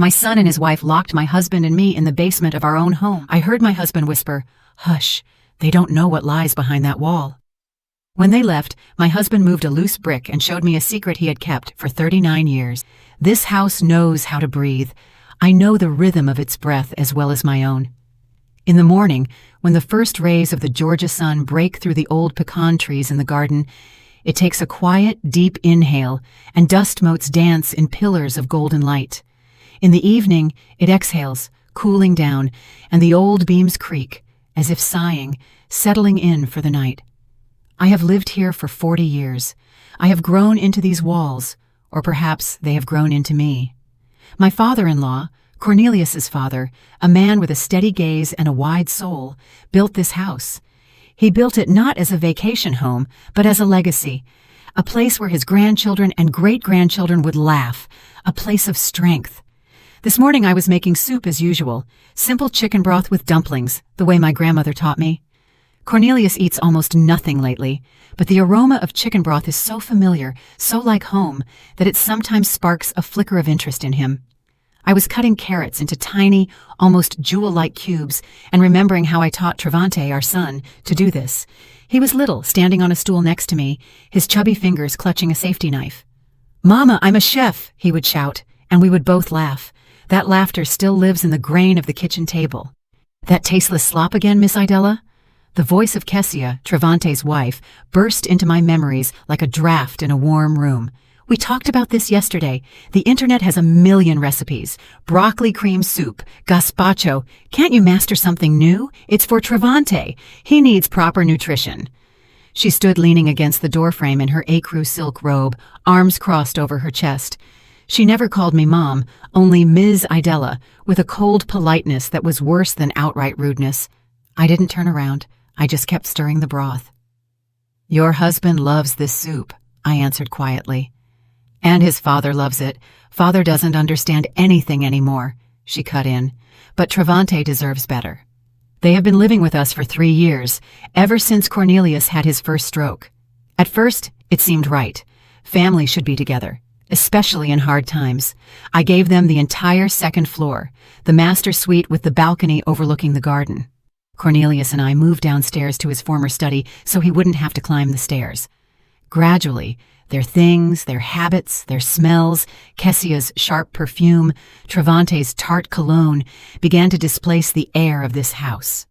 My son and his wife locked my husband and me in the basement of our own home. I heard my husband whisper, "Hush, they don't know what lies behind that wall." When they left, my husband moved a loose brick and showed me a secret he had kept for 39 years. This house knows how to breathe. I know the rhythm of its breath as well as my own. In the morning, when the first rays of the Georgia sun break through the old pecan trees in the garden, it takes a quiet, deep inhale, and dust motes dance in pillars of golden light. In the evening, it exhales, cooling down, and the old beams creak, as if sighing, settling in for the night. I have lived here for 40 years. I have grown into these walls, or perhaps they have grown into me. My father-in-law, Cornelius's father, a man with a steady gaze and a wide soul, built this house. He built it not as a vacation home, but as a legacy, a place where his grandchildren and great-grandchildren would laugh, a place of strength. This morning I was making soup as usual, simple chicken broth with dumplings, the way my grandmother taught me. Cornelius eats almost nothing lately, but the aroma of chicken broth is so familiar, so like home, that it sometimes sparks a flicker of interest in him. I was cutting carrots into tiny, almost jewel-like cubes, and remembering how I taught Travante, our son, to do this. He was little, standing on a stool next to me, his chubby fingers clutching a safety knife. "Mama, I'm a chef," he would shout, and we would both laugh. That laughter still lives in the grain of the kitchen table. "That tasteless slop again, Miss Idella?" The voice of Kessia, Travante's wife, burst into my memories like a draft in a warm room. "We talked about this yesterday. The internet has a million recipes. Broccoli cream soup, gazpacho. Can't you master something new? It's for Travante. He needs proper nutrition." She stood leaning against the doorframe in her ecru silk robe, arms crossed over her chest. She never called me Mom, only Ms. Idella, with a cold politeness that was worse than outright rudeness. I didn't turn around. I just kept stirring the broth. "Your husband loves this soup," I answered quietly. "And his father loves it. Father doesn't understand anything anymore," she cut in. "But Travante deserves better. They have been living with us for 3 years, ever since Cornelius had his first stroke. At first, it seemed right. Family should be together, especially in hard times. I gave them the entire second floor, the master suite with the balcony overlooking the garden. Cornelius and I moved downstairs to his former study so he wouldn't have to climb the stairs. Gradually, their things, their habits, their smells, Kessia's sharp perfume, Travante's tart cologne, began to displace the air of this house.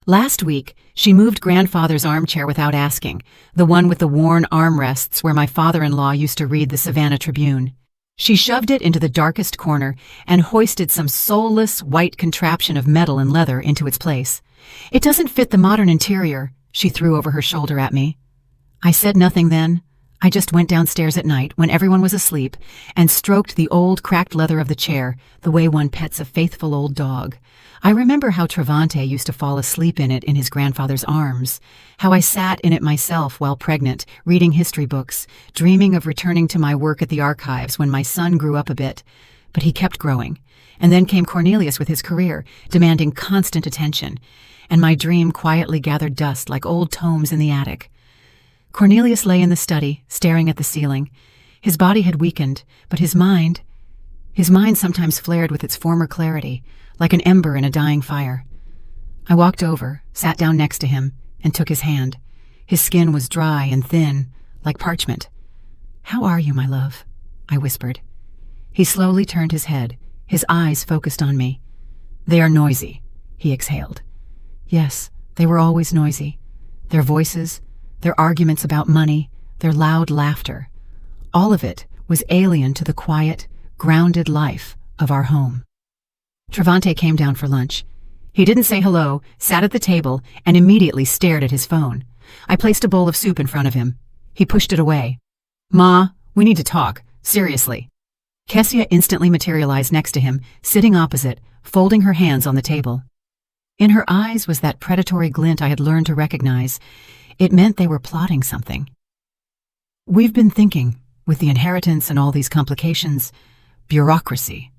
Last week, she moved grandfather's armchair without asking, the one with the worn armrests where my father-in-law used to read the Savannah Tribune. She shoved it into the darkest corner and hoisted some soulless white contraption of metal and leather into its place. "It doesn't fit the modern interior," she threw over her shoulder at me. I said nothing then. I just went downstairs at night when everyone was asleep and stroked the old cracked leather of the chair the way one pets a faithful old dog. I remember how Travante used to fall asleep in it in his grandfather's arms, how I sat in it myself while pregnant, reading history books, dreaming of returning to my work at the archives when my son grew up a bit. But he kept growing, and then came Cornelius with his career, demanding constant attention, and my dream quietly gathered dust like old tomes in the attic. Cornelius lay in the study, staring at the ceiling. His body had weakened, but his mind sometimes flared with its former clarity, like an ember in a dying fire. I walked over, sat down next to him, and took his hand. His skin was dry and thin, like parchment. "How are you, my love?" I whispered. He slowly turned his head, his eyes focused on me. "They are noisy," he exhaled. Yes, they were always noisy. Their voices, their arguments about money, their loud laughter. All of it was alien to the quiet, grounded life of our home. Travante came down for lunch. He didn't say hello, sat at the table, and immediately stared at his phone. I placed a bowl of soup in front of him. He pushed it away. "Ma, we need to talk. Seriously." Kessia instantly materialized next to him, sitting opposite, folding her hands on the table. In her eyes was that predatory glint I had learned to recognize. It meant they were plotting something. "We've been thinking, with the inheritance and all these complications, bureaucracy,"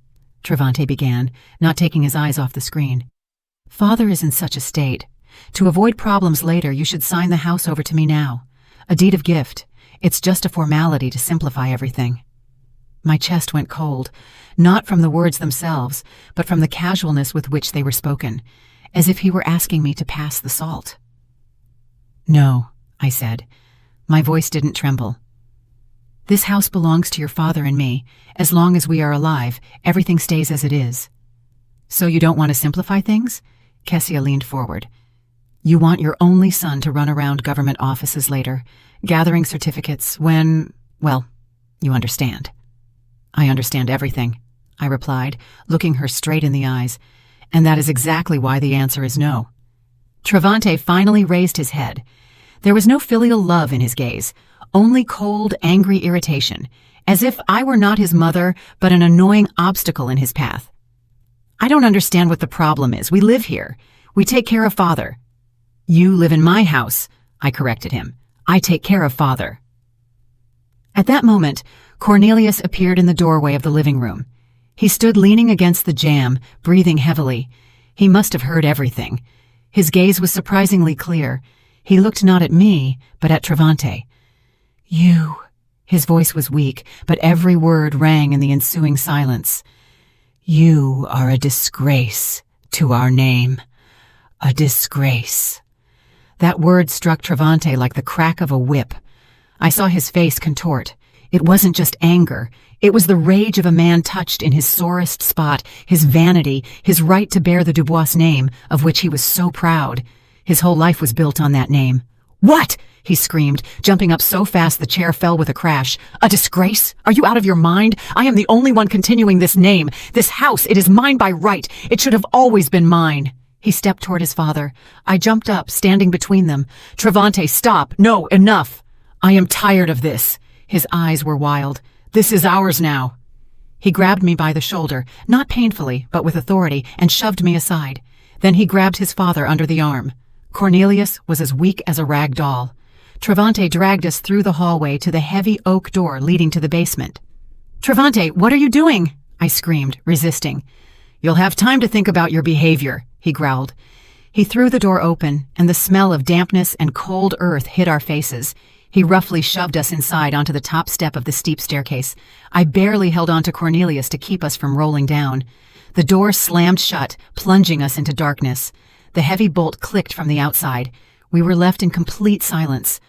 Travante began, not taking his eyes off the screen. "Father is in such a state. To avoid problems later, you should sign the house over to me now. A deed of gift. It's just a formality to simplify everything." My chest went cold, not from the words themselves, but from the casualness with which they were spoken, as if he were asking me to pass the salt. "No," I said. My voice didn't tremble. "This house belongs to your father and me. As long as we are alive, everything stays as it is." "So you don't want to simplify things?" Kessia leaned forward. "You want your only son to run around government offices later, gathering certificates when, well, you understand." "I understand everything," I replied, looking her straight in the eyes, "and that is exactly why the answer is no." Travante finally raised his head. There was no filial love in his gaze, only cold, angry irritation, as if I were not his mother, but an annoying obstacle in his path. "I don't understand what the problem is. We live here. We take care of Father." "You live in my house," I corrected him. "I take care of Father." At that moment, Cornelius appeared in the doorway of the living room. He stood leaning against the jamb, breathing heavily. He must have heard everything. His gaze was surprisingly clear. He looked not at me, but at Travante. "You..." His voice was weak, but every word rang in the ensuing silence. "You are a disgrace to our name. A disgrace." That word struck Travante like the crack of a whip. I saw his face contort. It wasn't just anger. It was the rage of a man touched in his sorest spot, his vanity, his right to bear the Dubois name, of which he was so proud. His whole life was built on that name. "What?" he screamed, jumping up so fast the chair fell with a crash. "A disgrace? Are you out of your mind? I am the only one continuing this name. This house, it is mine by right. It should have always been mine." He stepped toward his father. I jumped up, standing between them. "Travante, stop! No, enough! I am tired of this." His eyes were wild. "This is ours now." He grabbed me by the shoulder, not painfully, but with authority, and shoved me aside. Then he grabbed his father under the arm. Cornelius was as weak as a rag doll. Travante dragged us through the hallway to the heavy oak door leading to the basement. "Travante, what are you doing?" I screamed, resisting. "You'll have time to think about your behavior," he growled. He threw the door open, and the smell of dampness and cold earth hit our faces. He roughly shoved us inside onto the top step of the steep staircase. I barely held on to Cornelius to keep us from rolling down. The door slammed shut, plunging us into darkness. The heavy bolt clicked from the outside. We were left in complete silence.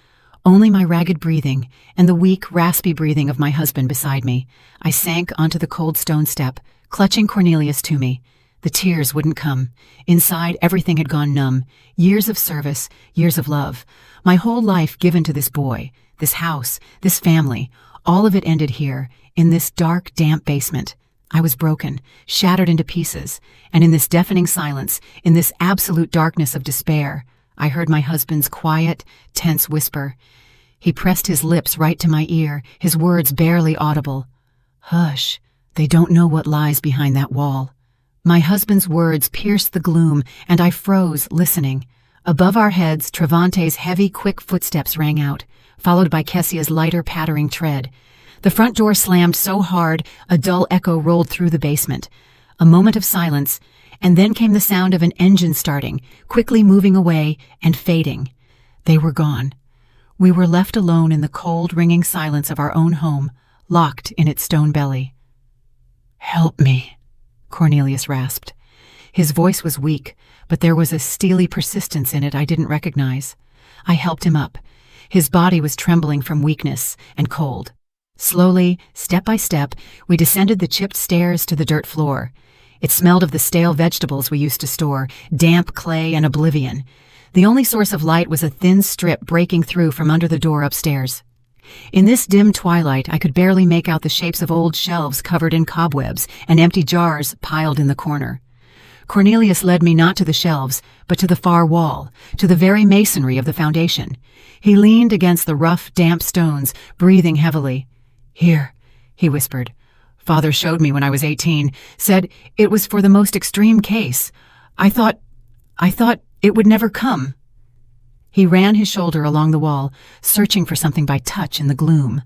Only my ragged breathing and the weak, raspy breathing of my husband beside me. I sank onto the cold stone step, clutching Cornelius to me. The tears wouldn't come. Inside, everything had gone numb. Years of service, years of love. My whole life given to this boy, this house, this family. All of it ended here, in this dark, damp basement. I was broken, shattered into pieces, and in this deafening silence, in this absolute darkness of despair, I heard my husband's quiet, tense whisper. He pressed his lips right to my ear, his words barely audible. "Hush, they don't know what lies behind that wall." My husband's words pierced the gloom, and I froze, listening. Above our heads, Travante's heavy, quick footsteps rang out, followed by Kessia's lighter, pattering tread. The front door slammed so hard, a dull echo rolled through the basement. A moment of silence, and then came the sound of an engine starting, quickly moving away and fading. They were gone. We were left alone in the cold, ringing silence of our own home, locked in its stone belly. "Help me," Cornelius rasped. His voice was weak, but there was a steely persistence in it I didn't recognize. I helped him up. His body was trembling from weakness and cold. Slowly, step by step, we descended the chipped stairs to the dirt floor. It smelled of the stale vegetables we used to store, damp clay and oblivion. The only source of light was a thin strip breaking through from under the door upstairs. In this dim twilight, I could barely make out the shapes of old shelves covered in cobwebs and empty jars piled in the corner. Cornelius led me not to the shelves, but to the far wall, to the very masonry of the foundation. He leaned against the rough, damp stones, breathing heavily. "Here," he whispered. "Father showed me when I was 18, said it was for the most extreme case. I thought it would never come." He ran his shoulder along the wall, searching for something by touch in the gloom.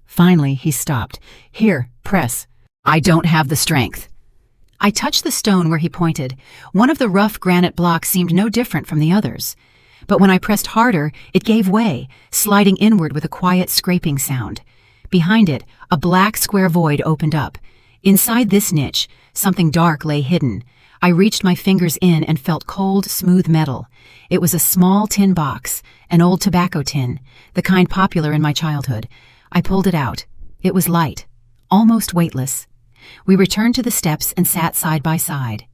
Finally, he stopped. "Here, press." "I don't have the strength." I touched the stone where he pointed. One of the rough granite blocks seemed no different from the others. But when I pressed harder, it gave way, sliding inward with a quiet scraping sound. Behind it, a black square void opened up. Inside this niche, something dark lay hidden. I reached my fingers in and felt cold, smooth metal. It was a small tin box, an old tobacco tin, the kind popular in my childhood. I pulled it out. It was light, almost weightless. We returned to the steps and sat side by side.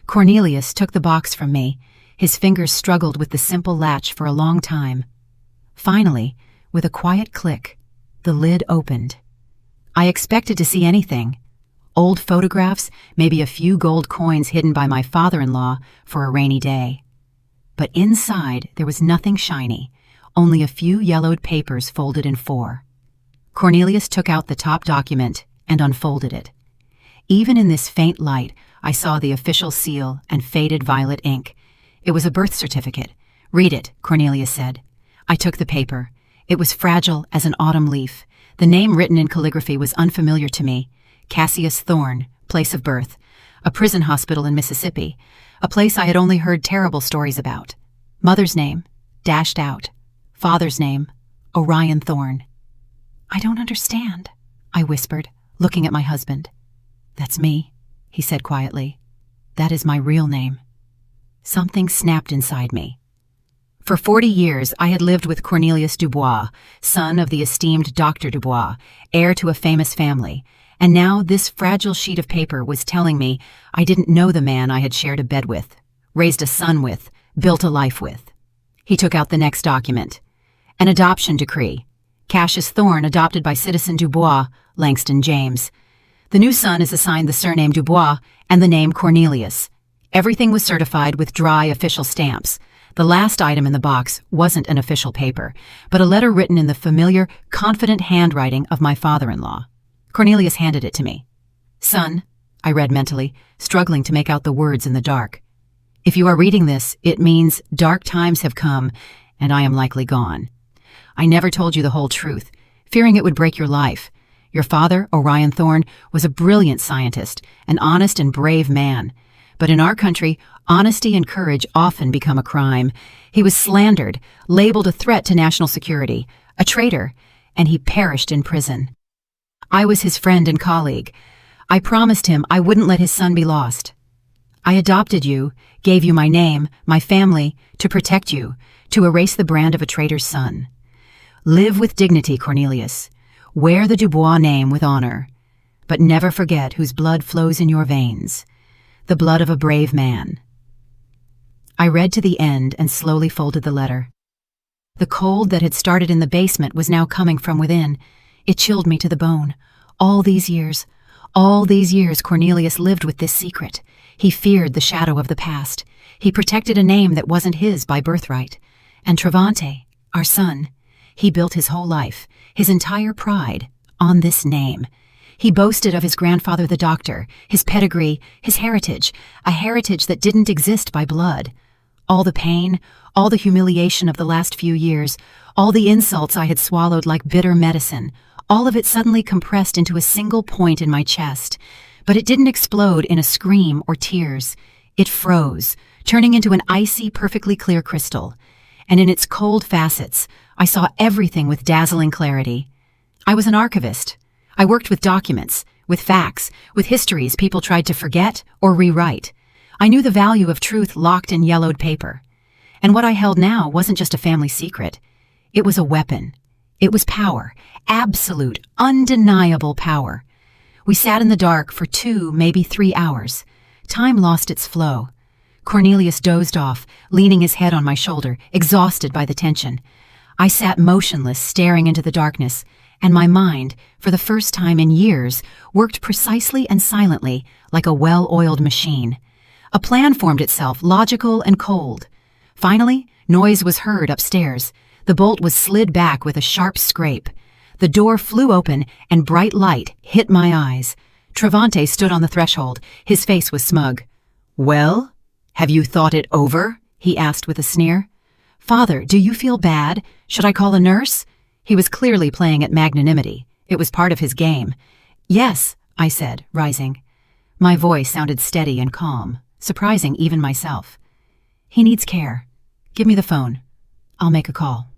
Cornelius took the box from me. His fingers struggled with the simple latch for a long time. Finally, with a quiet click, the lid opened. I expected to see anything. Old photographs, maybe a few gold coins hidden by my father-in-law for a rainy day. But inside there was nothing shiny, only a few yellowed papers folded in four. Cornelius took out the top document and unfolded it. Even in this faint light, I saw the official seal and faded violet ink. It was a birth certificate. "Read it," Cornelius said. I took the paper. It was fragile as an autumn leaf. The name written in calligraphy was unfamiliar to me. Cassius Thorne, place of birth. A prison hospital in Mississippi. A place I had only heard terrible stories about. Mother's name, dashed out. Father's name, Orion Thorne. "I don't understand," I whispered, looking at my husband. "That's me," he said quietly. "That is my real name." Something snapped inside me. For 40 years, I had lived with Cornelius Dubois, son of the esteemed Dr. Dubois, heir to a famous family, and now this fragile sheet of paper was telling me I didn't know the man I had shared a bed with, raised a son with, built a life with. He took out the next document. An adoption decree. Cassius Thorne adopted by citizen Dubois, Langston James. The new son is assigned the surname Dubois and the name Cornelius. Everything was certified with dry official stamps. The last item in the box wasn't an official paper, but a letter written in the familiar, confident handwriting of my father-in-law. Cornelius handed it to me. "Son," I read mentally, struggling to make out the words in the dark. "If you are reading this, it means dark times have come, and I am likely gone. I never told you the whole truth, fearing it would break your life. Your father, Orion Thorne, was a brilliant scientist, an honest and brave man. But in our country, honesty and courage often become a crime. He was slandered, labeled a threat to national security, a traitor, and he perished in prison. I was his friend and colleague. I promised him I wouldn't let his son be lost. I adopted you, gave you my name, my family, to protect you, to erase the brand of a traitor's son. Live with dignity, Cornelius. Wear the Dubois name with honor. But never forget whose blood flows in your veins. The blood of a brave man." I read to the end and slowly folded the letter. The cold that had started in the basement was now coming from within. It chilled me to the bone. All these years, Cornelius lived with this secret. He feared the shadow of the past. He protected a name that wasn't his by birthright. And Travante, our son, he built his whole life, his entire pride, on this name. He boasted of his grandfather the doctor, his pedigree, his heritage, a heritage that didn't exist by blood. All the pain, all the humiliation of the last few years, all the insults I had swallowed like bitter medicine, all of it suddenly compressed into a single point in my chest. But it didn't explode in a scream or tears. It froze, turning into an icy, perfectly clear crystal. And in its cold facets, I saw everything with dazzling clarity. I was an archivist. I worked with documents, with facts, with histories people tried to forget or rewrite. I knew the value of truth locked in yellowed paper. And what I held now wasn't just a family secret. It was a weapon. It was power, absolute, undeniable power. We sat in the dark for 2, maybe 3 hours. Time lost its flow. Cornelius dozed off, leaning his head on my shoulder, exhausted by the tension. I sat motionless, staring into the darkness, and my mind, for the first time in years, worked precisely and silently, like a well-oiled machine. A plan formed itself, logical and cold. Finally, noise was heard upstairs. The bolt was slid back with a sharp scrape. The door flew open, and bright light hit my eyes. Travante stood on the threshold. His face was smug. "Well, have you thought it over?" he asked with a sneer. "Father, do you feel bad? Should I call a nurse?" He was clearly playing at magnanimity. It was part of his game. "Yes," I said, rising. My voice sounded steady and calm, surprising even myself. "He needs care. Give me the phone. I'll make a call."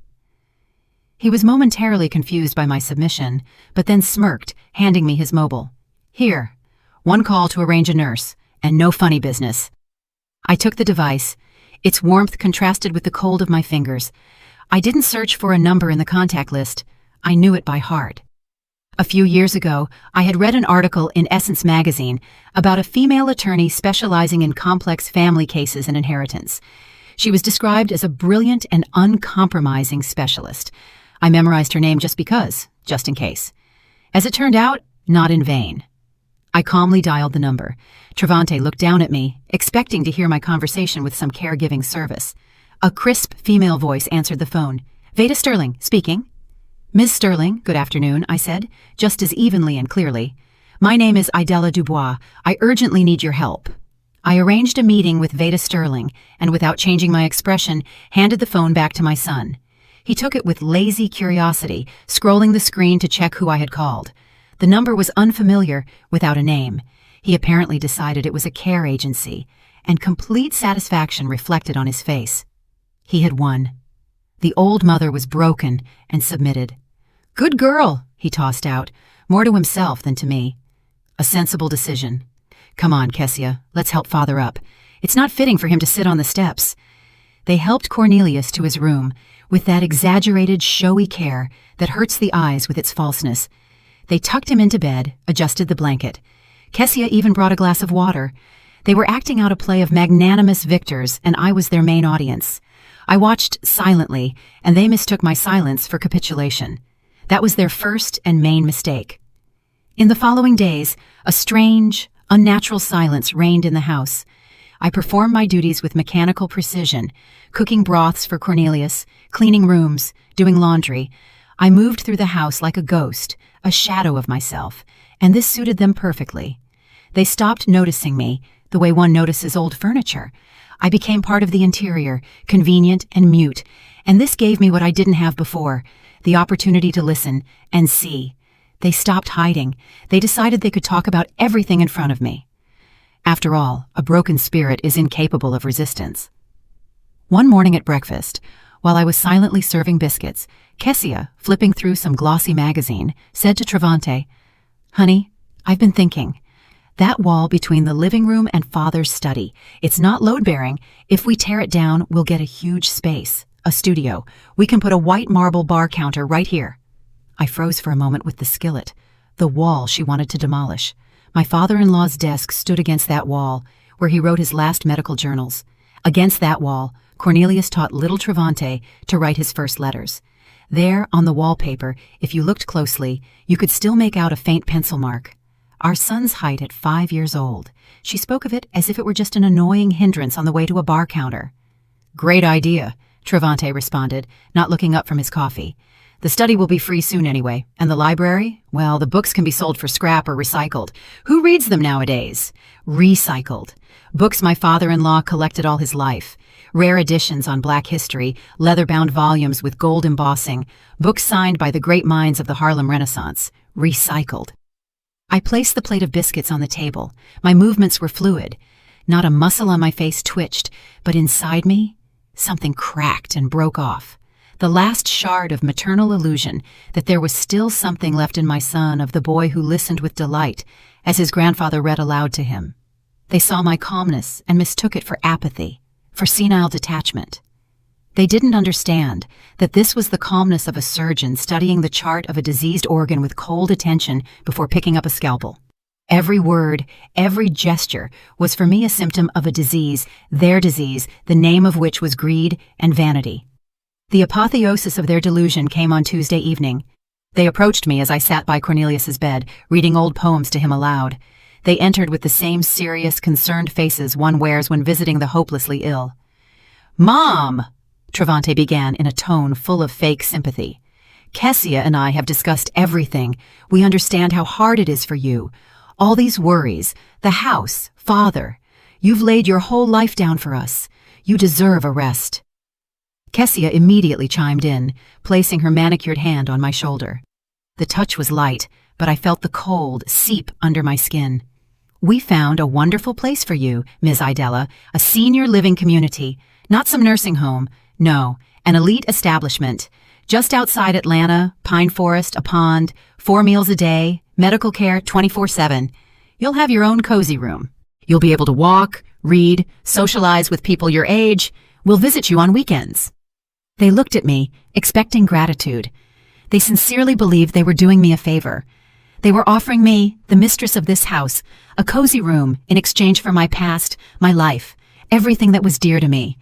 He was momentarily confused by my submission, but then smirked, handing me his mobile. Here, one call to arrange a nurse, and no funny business. I took the device. Its warmth contrasted with the cold of my fingers. I didn't search for a number in the contact list. I knew it by heart. A few years ago, I had read an article in Essence magazine about a female attorney specializing in complex family cases and inheritance. She was described as a brilliant and uncompromising specialist. I memorized her name just in case. As it turned out, not in vain. I calmly dialed the number. Travante looked down at me, expecting to hear my conversation with some caregiving service. A crisp female voice answered the phone. Veda Sterling, speaking. Ms. Sterling, good afternoon, I said, just as evenly and clearly. My name is Idella Dubois. I urgently need your help. I arranged a meeting with Veda Sterling, and without changing my expression, handed the phone back to my son. He took it with lazy curiosity, scrolling the screen to check who I had called. The number was unfamiliar, without a name. He apparently decided it was a care agency, and complete satisfaction reflected on his face. He had won. The old mother was broken and submitted. Good girl, he tossed out, more to himself than to me. A sensible decision. Come on, Kessia, let's help father up. It's not fitting for him to sit on the steps. They helped Cornelius to his room, with that exaggerated, showy care that hurts the eyes with its falseness. They tucked him into bed, adjusted the blanket. Kessia even brought a glass of water. They were acting out a play of magnanimous victors, and I was their main audience. I watched silently, and they mistook my silence for capitulation. That was their first and main mistake. In the following days, a strange, unnatural silence reigned in the house. I performed my duties with mechanical precision, cooking broths for Cornelius, cleaning rooms, doing laundry. I moved through the house like a ghost, a shadow of myself, and this suited them perfectly. They stopped noticing me, the way one notices old furniture. I became part of the interior, convenient and mute, and this gave me what I didn't have before, the opportunity to listen and see. They stopped hiding. They decided they could talk about everything in front of me. After all, a broken spirit is incapable of resistance. One morning at breakfast, while I was silently serving biscuits, Kessia, flipping through some glossy magazine, said to Travante, Honey, I've been thinking. That wall between the living room and Father's study, it's not load-bearing. If we tear it down, we'll get a huge space, a studio. We can put a white marble bar counter right here. I froze for a moment with the skillet, the wall she wanted to demolish. My father-in-law's desk stood against that wall, where he wrote his last medical journals. Against that wall, Cornelius taught little Travante to write his first letters. There, on the wallpaper, if you looked closely, you could still make out a faint pencil mark. Our son's height at 5 years old. She spoke of it as if it were just an annoying hindrance on the way to a bar counter. Great idea, Travante responded, not looking up from his coffee. The study will be free soon anyway, and the library? Well, the books can be sold for scrap or recycled. Who reads them nowadays? Recycled. Books my father-in-law collected all his life. Rare editions on Black history, leather-bound volumes with gold embossing, books signed by the great minds of the Harlem Renaissance. Recycled. I placed the plate of biscuits on the table. My movements were fluid. Not a muscle on my face twitched, but inside me, something cracked and broke off. The last shard of maternal illusion that there was still something left in my son of the boy who listened with delight as his grandfather read aloud to him. They saw my calmness and mistook it for apathy, for senile detachment. They didn't understand that this was the calmness of a surgeon studying the chart of a diseased organ with cold attention before picking up a scalpel. Every word, every gesture was for me a symptom of a disease, their disease, the name of which was greed and vanity. The apotheosis of their delusion came on Tuesday evening. They approached me as I sat by Cornelius's bed, reading old poems to him aloud. They entered with the same serious, concerned faces one wears when visiting the hopelessly ill. "Mom!" Travante began in a tone full of fake sympathy. "Kessia and I have discussed everything. We understand how hard it is for you. All these worries, the house, father. You've laid your whole life down for us. You deserve a rest." Kessia immediately chimed in, placing her manicured hand on my shoulder. The touch was light, but I felt the cold seep under my skin. "We found a wonderful place for you, Ms. Idella, a senior living community, not some nursing home. No, an elite establishment. Just outside Atlanta, pine forest, a pond, 4 meals a day, medical care 24/7. You'll have your own cozy room. You'll be able to walk, read, socialize with people your age. We'll visit you on weekends." They looked at me, expecting gratitude. They sincerely believed they were doing me a favor. They were offering me, the mistress of this house, a cozy room in exchange for my past, my life, everything that was dear to me.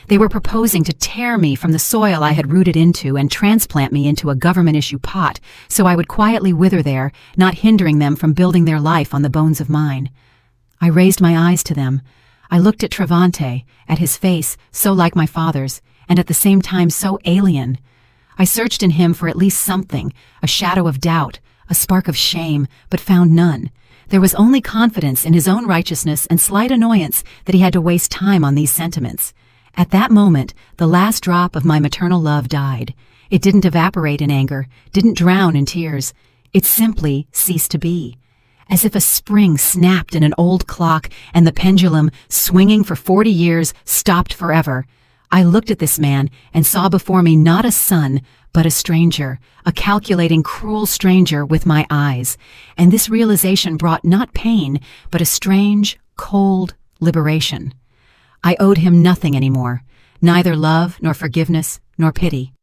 They were proposing to tear me from the soil I had rooted into and transplant me into a government-issue pot so I would quietly wither there, not hindering them from building their life on the bones of mine. I raised my eyes to them. I looked at Travante, at his face, so like my father's, and at the same time so alien. I searched in him for at least something, a shadow of doubt, a spark of shame, but found none. There was only confidence in his own righteousness and slight annoyance that he had to waste time on these sentiments. At that moment, the last drop of my maternal love died. It didn't evaporate in anger, didn't drown in tears. It simply ceased to be. As if a spring snapped in an old clock and the pendulum, swinging for 40 years, stopped forever. I looked at this man and saw before me not a son, but a stranger, a calculating, cruel stranger with my eyes. And this realization brought not pain, but a strange, cold liberation. I owed him nothing anymore, neither love, nor forgiveness, nor pity.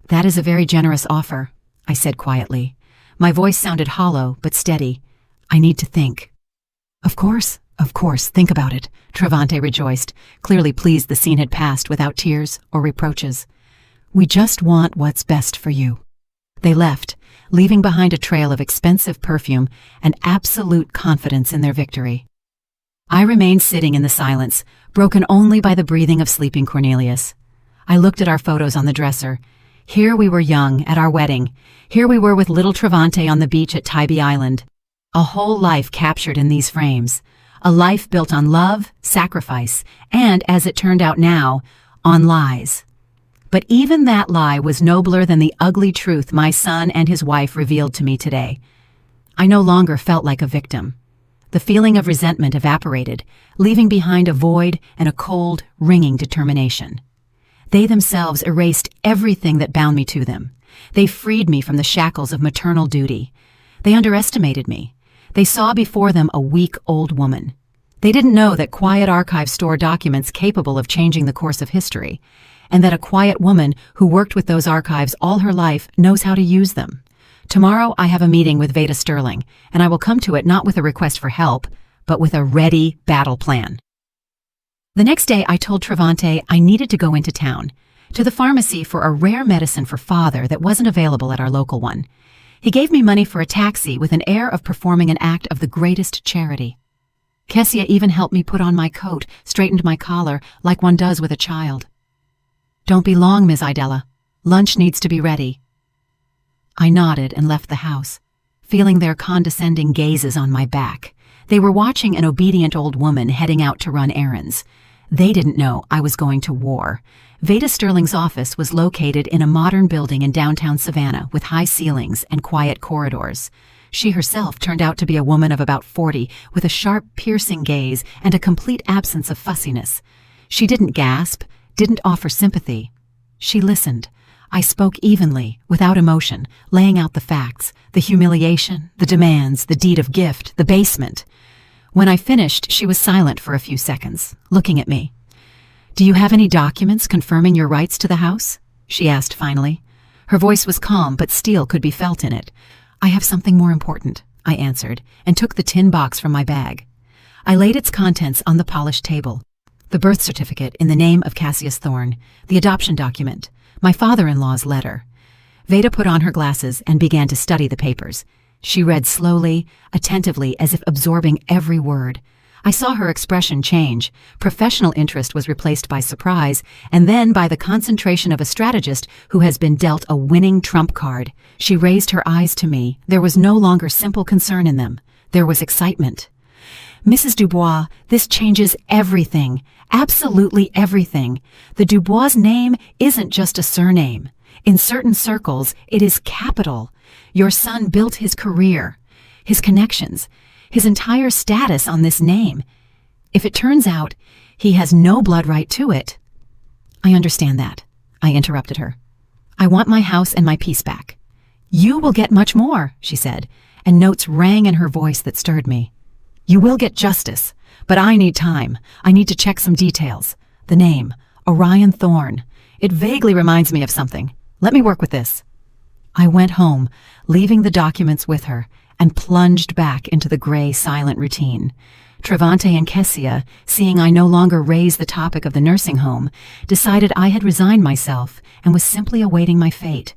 "That is a very generous offer," I said quietly. My voice sounded hollow, but steady. "I need to think." Of course, think about it," Travante rejoiced, clearly pleased the scene had passed without tears or reproaches. "We just want what's best for you." They left, leaving behind a trail of expensive perfume and absolute confidence in their victory. I remained sitting in the silence, broken only by the breathing of sleeping Cornelius. I looked at our photos on the dresser. Here we were young, at our wedding. Here we were with little Travante on the beach at Tybee Island. A whole life captured in these frames. A life built on love, sacrifice, and, as it turned out now, on lies. But even that lie was nobler than the ugly truth my son and his wife revealed to me today. I no longer felt like a victim. The feeling of resentment evaporated, leaving behind a void and a cold, ringing determination. They themselves erased everything that bound me to them. They freed me from the shackles of maternal duty. They underestimated me. They saw before them a weak old woman. They didn't know that quiet archives store documents capable of changing the course of history, and that a quiet woman who worked with those archives all her life knows how to use them. Tomorrow I have a meeting with Veda Sterling, and I will come to it not with a request for help, but with a ready battle plan. The next day I told Travante I needed to go into town, to the pharmacy for a rare medicine for father that wasn't available at our local one. He gave me money for a taxi with an air of performing an act of the greatest charity. Kessia even helped me put on my coat, straightened my collar, like one does with a child. "Don't be long, Ms. Idella. Lunch needs to be ready." I nodded and left the house, feeling their condescending gazes on my back. They were watching an obedient old woman heading out to run errands. They didn't know I was going to war. Veda Sterling's office was located in a modern building in downtown Savannah with high ceilings and quiet corridors. She herself turned out to be a woman of about 40 with a sharp, piercing gaze and a complete absence of fussiness. She didn't gasp, didn't offer sympathy. She listened. I spoke evenly, without emotion, laying out the facts, the humiliation, the demands, the deed of gift, the basement. When I finished, she was silent for a few seconds, looking at me. "Do you have any documents confirming your rights to the house?" she asked finally. Her voice was calm, but steel could be felt in it. "I have something more important," I answered, and took the tin box from my bag. I laid its contents on the polished table. The birth certificate in the name of Cassius Thorne, the adoption document, my father-in-law's letter. Veda put on her glasses and began to study the papers. She read slowly, attentively, as if absorbing every word. I saw her expression change. Professional interest was replaced by surprise, and then by the concentration of a strategist who has been dealt a winning trump card. She raised her eyes to me. There was no longer simple concern in them. There was excitement. "Mrs. Dubois, this changes everything. Absolutely everything. The Dubois name isn't just a surname. In certain circles, it is capital. Your son built his career, his connections, his entire status on this name. If it turns out he has no blood right to it—" "I understand that," I interrupted her. I want my house and my peace back. You will get much more, she said, and notes rang in her voice that stirred me. You will get justice, but I need time. I need to check some details. The name, Orion Thorn. It vaguely reminds me of something. Let me work with this. I went home, leaving the documents with her, and plunged back into the gray, silent routine. Travante and Kessia, seeing I no longer raised the topic of the nursing home, decided I had resigned myself and was simply awaiting my fate.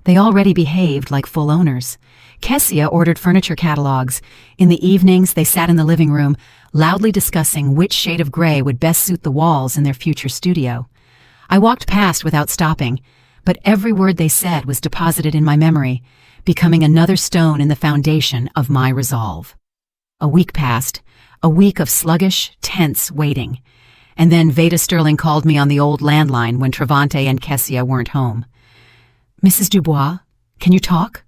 They already behaved like full owners. Kessia ordered furniture catalogs. In the evenings, they sat in the living room, loudly discussing which shade of gray would best suit the walls in their future studio. I walked past without stopping, but every word they said was deposited in my memory, becoming another stone in the foundation of my resolve. A week passed, a week of sluggish, tense waiting. And then Veda Sterling called me on the old landline when Travante and Kessia weren't home. Mrs. Dubois, can you talk?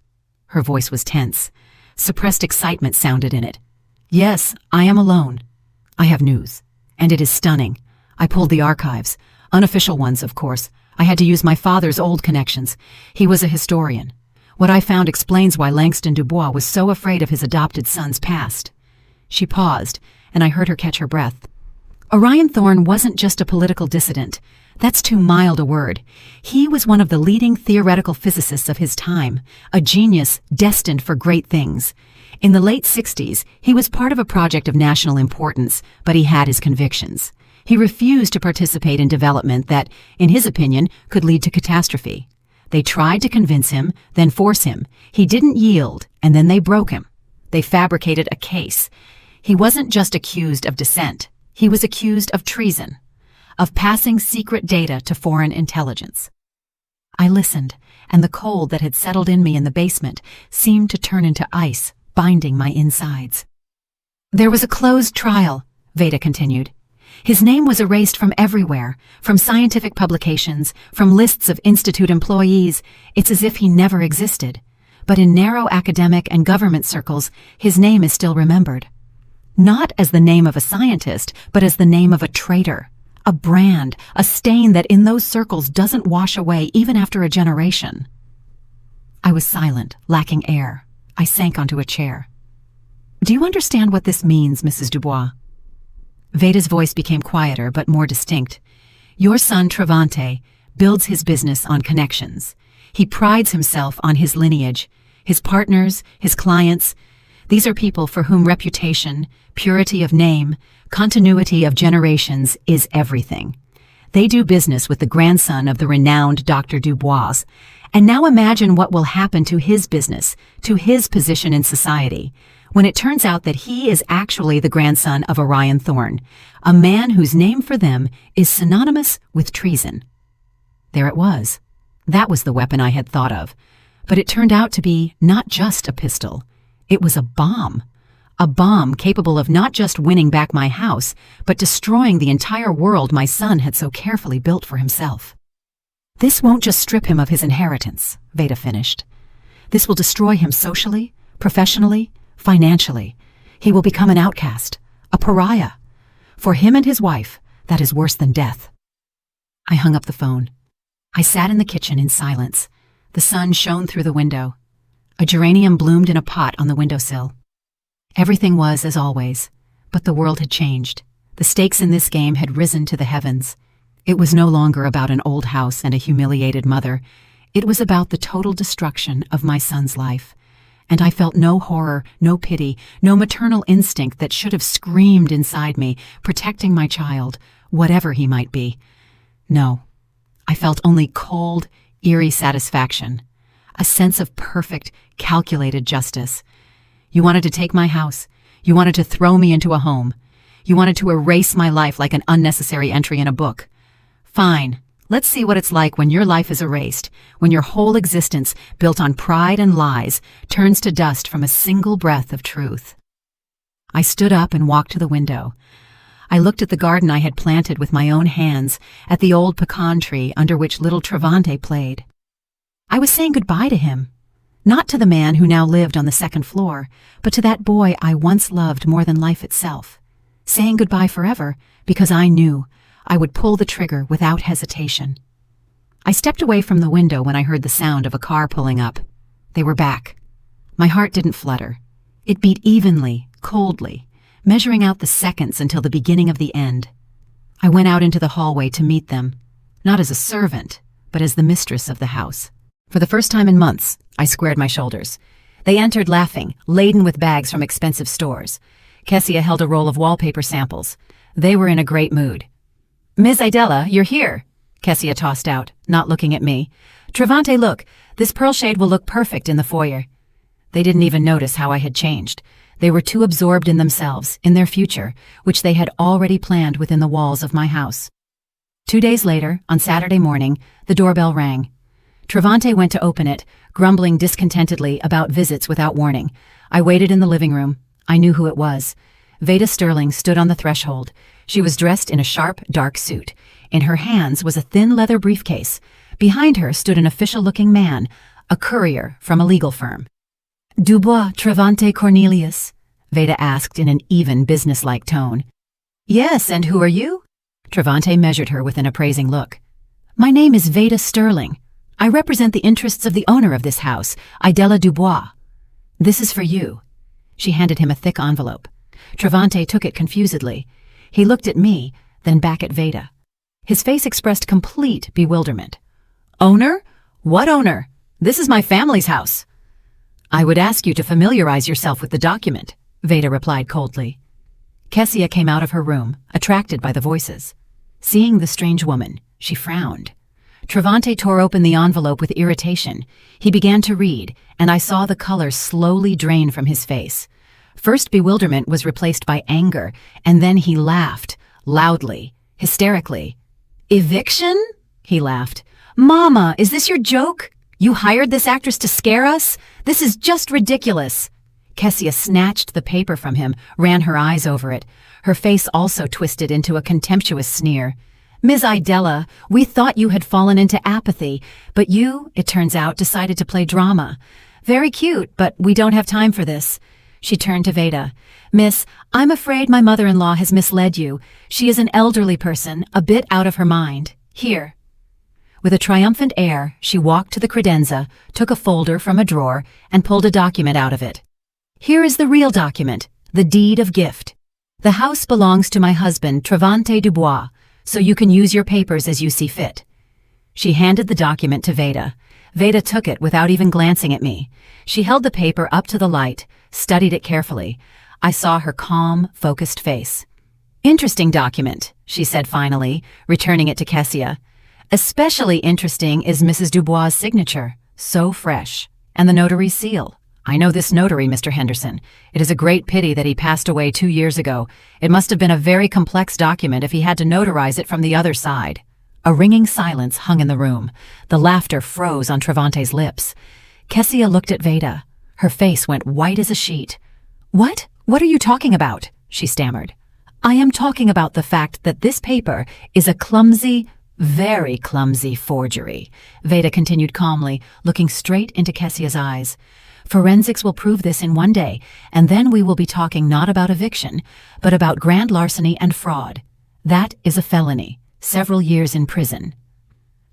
Her voice was tense. Suppressed excitement sounded in it. Yes, I am alone. I have news, and it is stunning. I pulled the archives, unofficial ones, of course. I had to use my father's old connections. He was a historian. What I found explains why Langston Dubois was so afraid of his adopted son's past. She paused, and I heard her catch her breath. Orion Thorn wasn't just a political dissident. That's too mild a word. He was one of the leading theoretical physicists of his time, a genius destined for great things. In the late 60s, he was part of a project of national importance, but he had his convictions. He refused to participate in development that, in his opinion, could lead to catastrophe. They tried to convince him, then force him. He didn't yield, and then they broke him. They fabricated a case. He wasn't just accused of dissent. He was accused of treason, of passing secret data to foreign intelligence. I listened, and the cold that had settled in me in the basement seemed to turn into ice, binding my insides. There was a closed trial, Veda continued. His name was erased from everywhere, from scientific publications, from lists of institute employees. It's as if he never existed. But in narrow academic and government circles, his name is still remembered. Not as the name of a scientist, but as the name of a traitor. A brand, a stain that in those circles doesn't wash away even after a generation. I was silent, lacking air. I sank onto a chair. Do you understand what this means, Mrs. Dubois? Veda's voice became quieter but more distinct. Your son, Travante, builds his business on connections. He prides himself on his lineage, his partners, his clients. These are people for whom reputation, purity of name, continuity of generations is everything. They do business with the grandson of the renowned Dr. Dubois. And now imagine what will happen to his business, to his position in society, when it turns out that he is actually the grandson of Orion Thorn, a man whose name for them is synonymous with treason. There it was. That was the weapon I had thought of. But it turned out to be not just a pistol. It was a bomb capable of not just winning back my house, but destroying the entire world my son had so carefully built for himself. This won't just strip him of his inheritance, Veda finished. This will destroy him socially, professionally, financially. He will become an outcast, a pariah. For him and his wife, that is worse than death. I hung up the phone. I sat in the kitchen in silence. The sun shone through the window. A geranium bloomed in a pot on the windowsill. Everything was as always, but the world had changed. The stakes in this game had risen to the heavens. It was no longer about an old house and a humiliated mother. It was about the total destruction of my son's life. And I felt no horror, no pity, no maternal instinct that should have screamed inside me, protecting my child, whatever he might be. No, I felt only cold, eerie satisfaction, a sense of perfect, calculated justice. You wanted to take my house. You wanted to throw me into a home. You wanted to erase my life like an unnecessary entry in a book. Fine. Let's see what it's like when your life is erased, when your whole existence, built on pride and lies, turns to dust from a single breath of truth. I stood up and walked to the window. I looked at the garden I had planted with my own hands, at the old pecan tree under which little Travante played. I was saying goodbye to him. Not to the man who now lived on the second floor, but to that boy I once loved more than life itself. Saying goodbye forever, because I knew I would pull the trigger without hesitation. I stepped away from the window when I heard the sound of a car pulling up. They were back. My heart didn't flutter. It beat evenly, coldly, measuring out the seconds until the beginning of the end. I went out into the hallway to meet them, not as a servant, but as the mistress of the house. For the first time in months, I squared my shoulders. They entered laughing, laden with bags from expensive stores. Kessia held a roll of wallpaper samples. They were in a great mood. "Ms. Idella, you're here," Kessia tossed out, not looking at me. "Travante, look, this pearl shade will look perfect in the foyer." They didn't even notice how I had changed. They were too absorbed in themselves, in their future, which they had already planned within the walls of my house. 2 days later, on Saturday morning, the doorbell rang. Travante went to open it, grumbling discontentedly about visits without warning. I waited in the living room. I knew who it was. Veda Sterling stood on the threshold. She was dressed in a sharp, dark suit. In her hands was a thin leather briefcase. Behind her stood an official-looking man, a courier from a legal firm. "Dubois Travante Cornelius?" Veda asked in an even, businesslike tone. "Yes, and who are you?" Travante measured her with an appraising look. "My name is Veda Sterling. I represent the interests of the owner of this house, Idella Dubois. This is for you." She handed him a thick envelope. Travante took it confusedly. He looked at me, then back at Veda. His face expressed complete bewilderment. "Owner? What owner? This is my family's house." "I would ask you to familiarize yourself with the document," Veda replied coldly. Kessia came out of her room, attracted by the voices. Seeing the strange woman, she frowned. Travante tore open the envelope with irritation. He began to read, and I saw the color slowly drain from his face. First bewilderment was replaced by anger, and then he laughed, loudly, hysterically. "Eviction?" he laughed. "Mama, is this your joke? You hired this actress to scare us? This is just ridiculous." Kessia snatched the paper from him, ran her eyes over it. Her face also twisted into a contemptuous sneer. "Ms. Idella, we thought you had fallen into apathy, but you, it turns out, decided to play drama. Very cute, but we don't have time for this." She turned to Veda. "Miss, I'm afraid my mother-in-law has misled you. She is an elderly person, a bit out of her mind. Here." With a triumphant air, she walked to the credenza, took a folder from a drawer, and pulled a document out of it. "Here is the real document, the deed of gift. The house belongs to my husband, Travante Dubois, so you can use your papers as you see fit." She handed the document to Veda. Veda took it without even glancing at me. She held the paper up to the light, studied it carefully. I saw her calm, focused face. "Interesting document," she said finally, returning it to Kessia. "Especially interesting is Mrs. Dubois' signature, so fresh, and the notary's seal. I know this notary, Mr. Henderson. It is a great pity that he passed away 2 years ago. It must have been a very complex document if he had to notarize it from the other side." A ringing silence hung in the room. The laughter froze on Travante's lips. Kessia looked at Veda. Her face went white as a sheet. "What? What are you talking about?" she stammered. "I am talking about the fact that this paper is a clumsy, very clumsy forgery," Veda continued calmly, looking straight into Kessia's eyes. "Forensics will prove this in one day, and then we will be talking not about eviction, but about grand larceny and fraud. That is a felony, several years in prison."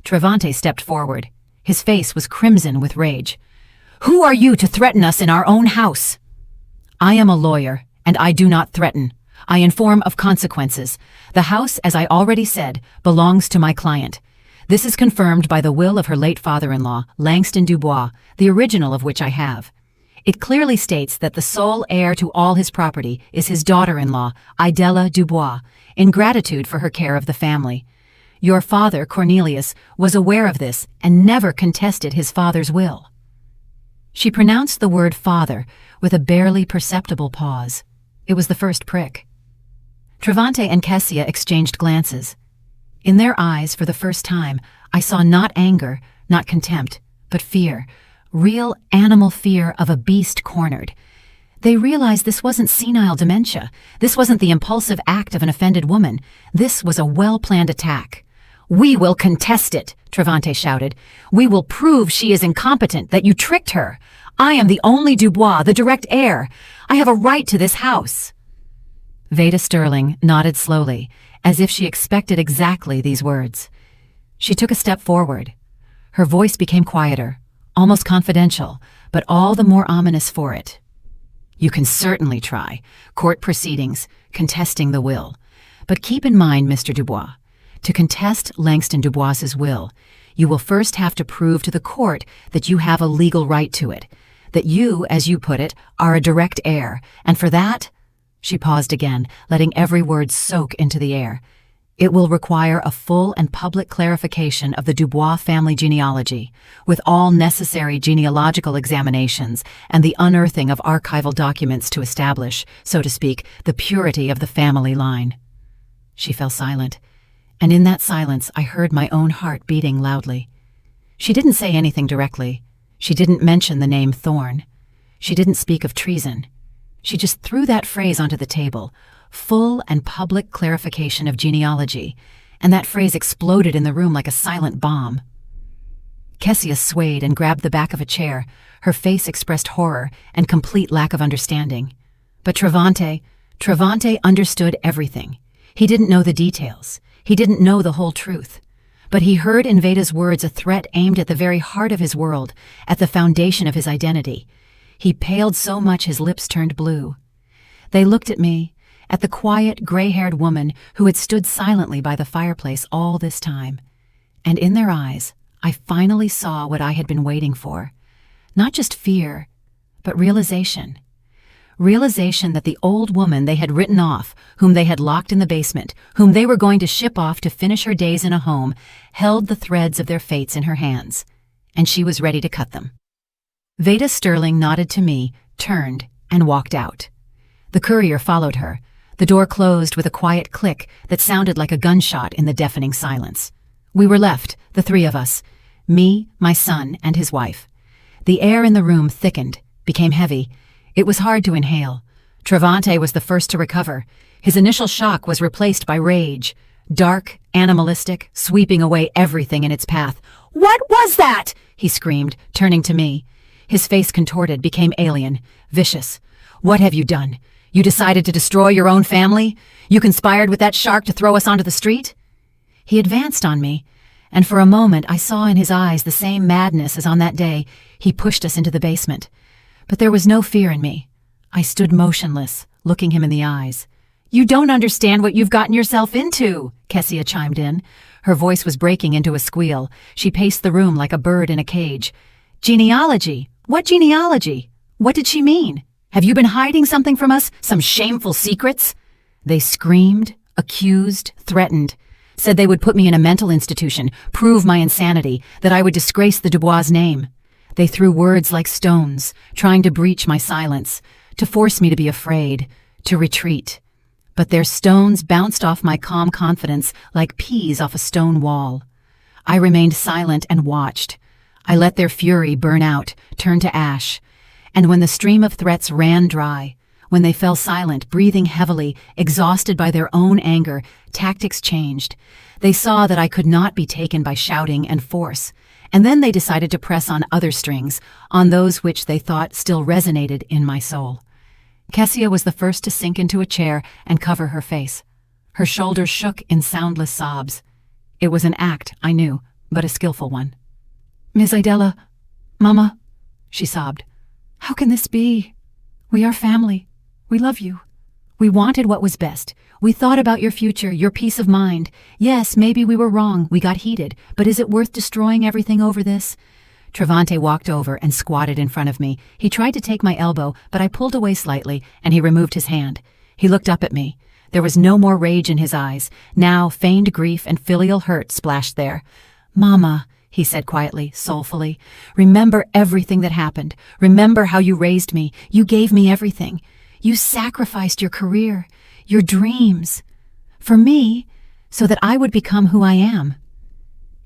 Travante stepped forward. His face was crimson with rage. "Who are you to threaten us in our own house?" "I am a lawyer, and I do not threaten. I inform of consequences. The house, as I already said, belongs to my client. This is confirmed by the will of her late father-in-law, Langston Dubois, the original of which I have. It clearly states that the sole heir to all his property is his daughter-in-law, Idella Dubois, in gratitude for her care of the family. Your father, Cornelius, was aware of this and never contested his father's will." She pronounced the word father with a barely perceptible pause. It was the first prick. Travante and Kessia exchanged glances. In their eyes, for the first time, I saw not anger, not contempt, but fear, real animal fear of a beast cornered. They realized this wasn't senile dementia. This wasn't the impulsive act of an offended woman. This was a well-planned attack. "We will contest it," Travante shouted. "We will prove she is incompetent, that you tricked her. I am the only Dubois, the direct heir. I have a right to this house." Veda Sterling nodded slowly, as if she expected exactly these words. She took a step forward, Her voice became quieter, almost confidential, but all the more ominous for it. You can certainly try court proceedings, contesting the will. But keep in mind, Mr. Dubois, to contest Langston Dubois's will, you will first have to prove to the court that you have a legal right to it, that you, as you put it, are a direct heir, and for that— She paused again, letting every word soak into the air. It will require a full and public clarification of the Dubois family genealogy, with all necessary genealogical examinations and the unearthing of archival documents to establish, so to speak, the purity of the family line. She fell silent, and in that silence I heard my own heart beating loudly. She didn't say anything directly. She didn't mention the name Thorne. She didn't speak of treason. She just threw that phrase onto the table, full and public clarification of genealogy, and that phrase exploded in the room like a silent bomb. Kessia swayed and grabbed the back of a chair. Her face expressed horror and complete lack of understanding. But Travante understood everything. He didn't know the details. He didn't know the whole truth. But he heard in Veda's words a threat aimed at the very heart of his world, at the foundation of his identity. He paled so much his lips turned blue. They looked at me, at the quiet, gray-haired woman who had stood silently by the fireplace all this time. And in their eyes, I finally saw what I had been waiting for. Not just fear, but realization. Realization that the old woman they had written off, whom they had locked in the basement, whom they were going to ship off to finish her days in a home, held the threads of their fates in her hands, and she was ready to cut them. Veda Sterling nodded to me, turned, and walked out. The courier followed her. The door closed with a quiet click that sounded like a gunshot in the deafening silence. We were left, the three of us, me, my son, and his wife. The air in the room thickened, became heavy. It was hard to inhale. Travante was the first to recover. His initial shock was replaced by rage, dark, animalistic, sweeping away everything in its path. "What was that?" he screamed, turning to me. His face contorted, became alien, vicious. "What have you done? You decided to destroy your own family? You conspired with that shark to throw us onto the street?" He advanced on me, and for a moment I saw in his eyes the same madness as on that day he pushed us into the basement. But there was no fear in me. I stood motionless, looking him in the eyes. "You don't understand what you've gotten yourself into," Kessia chimed in. Her voice was breaking into a squeal. She paced the room like a bird in a cage. "Genealogy? What genealogy? What did she mean? Have you been hiding something from us? Some shameful secrets?" They screamed, accused, threatened, said they would put me in a mental institution, prove my insanity, that I would disgrace the Dubois' name. They threw words like stones, trying to breach my silence, to force me to be afraid, to retreat. But their stones bounced off my calm confidence like peas off a stone wall. I remained silent and watched. I let their fury burn out, turn to ash. And when the stream of threats ran dry, when they fell silent, breathing heavily, exhausted by their own anger, tactics changed. They saw that I could not be taken by shouting and force. And then they decided to press on other strings, on those which they thought still resonated in my soul. Kessia was the first to sink into a chair and cover her face. Her shoulders shook in soundless sobs. It was an act, I knew, but a skillful one. "Ms. Idella, Mama," she sobbed. "How can this be? We are family. We love you. We wanted what was best. We thought about your future, your peace of mind. Yes, maybe we were wrong, we got heated, but is it worth destroying everything over this?" Travante walked over and squatted in front of me. He tried to take my elbow, but I pulled away slightly, and he removed his hand. He looked up at me. There was no more rage in his eyes. Now feigned grief and filial hurt splashed there. "Mama," he said quietly, soulfully, "remember everything that happened. Remember how you raised me. You gave me everything. You sacrificed your career, your dreams, for me, so that I would become who I am.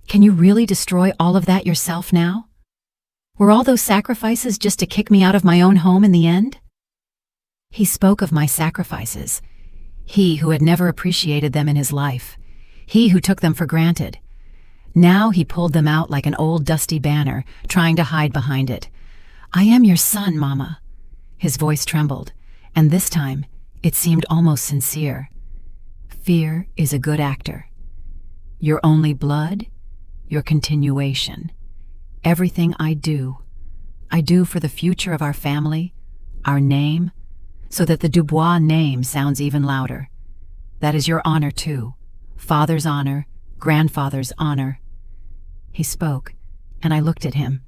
Can you really destroy all of that yourself now? Were all those sacrifices just to kick me out of my own home in the end?" He spoke of my sacrifices. He who had never appreciated them in his life. He who took them for granted. Now he pulled them out like an old dusty banner, trying to hide behind it. "I am your son, Mama." His voice trembled, and this time it seemed almost sincere. "Fear is a good actor. Your only blood, your continuation. Everything I do for the future of our family, our name, so that the Dubois name sounds even louder. That is your honor too, father's honor, grandfather's honor." He spoke, and I looked at him.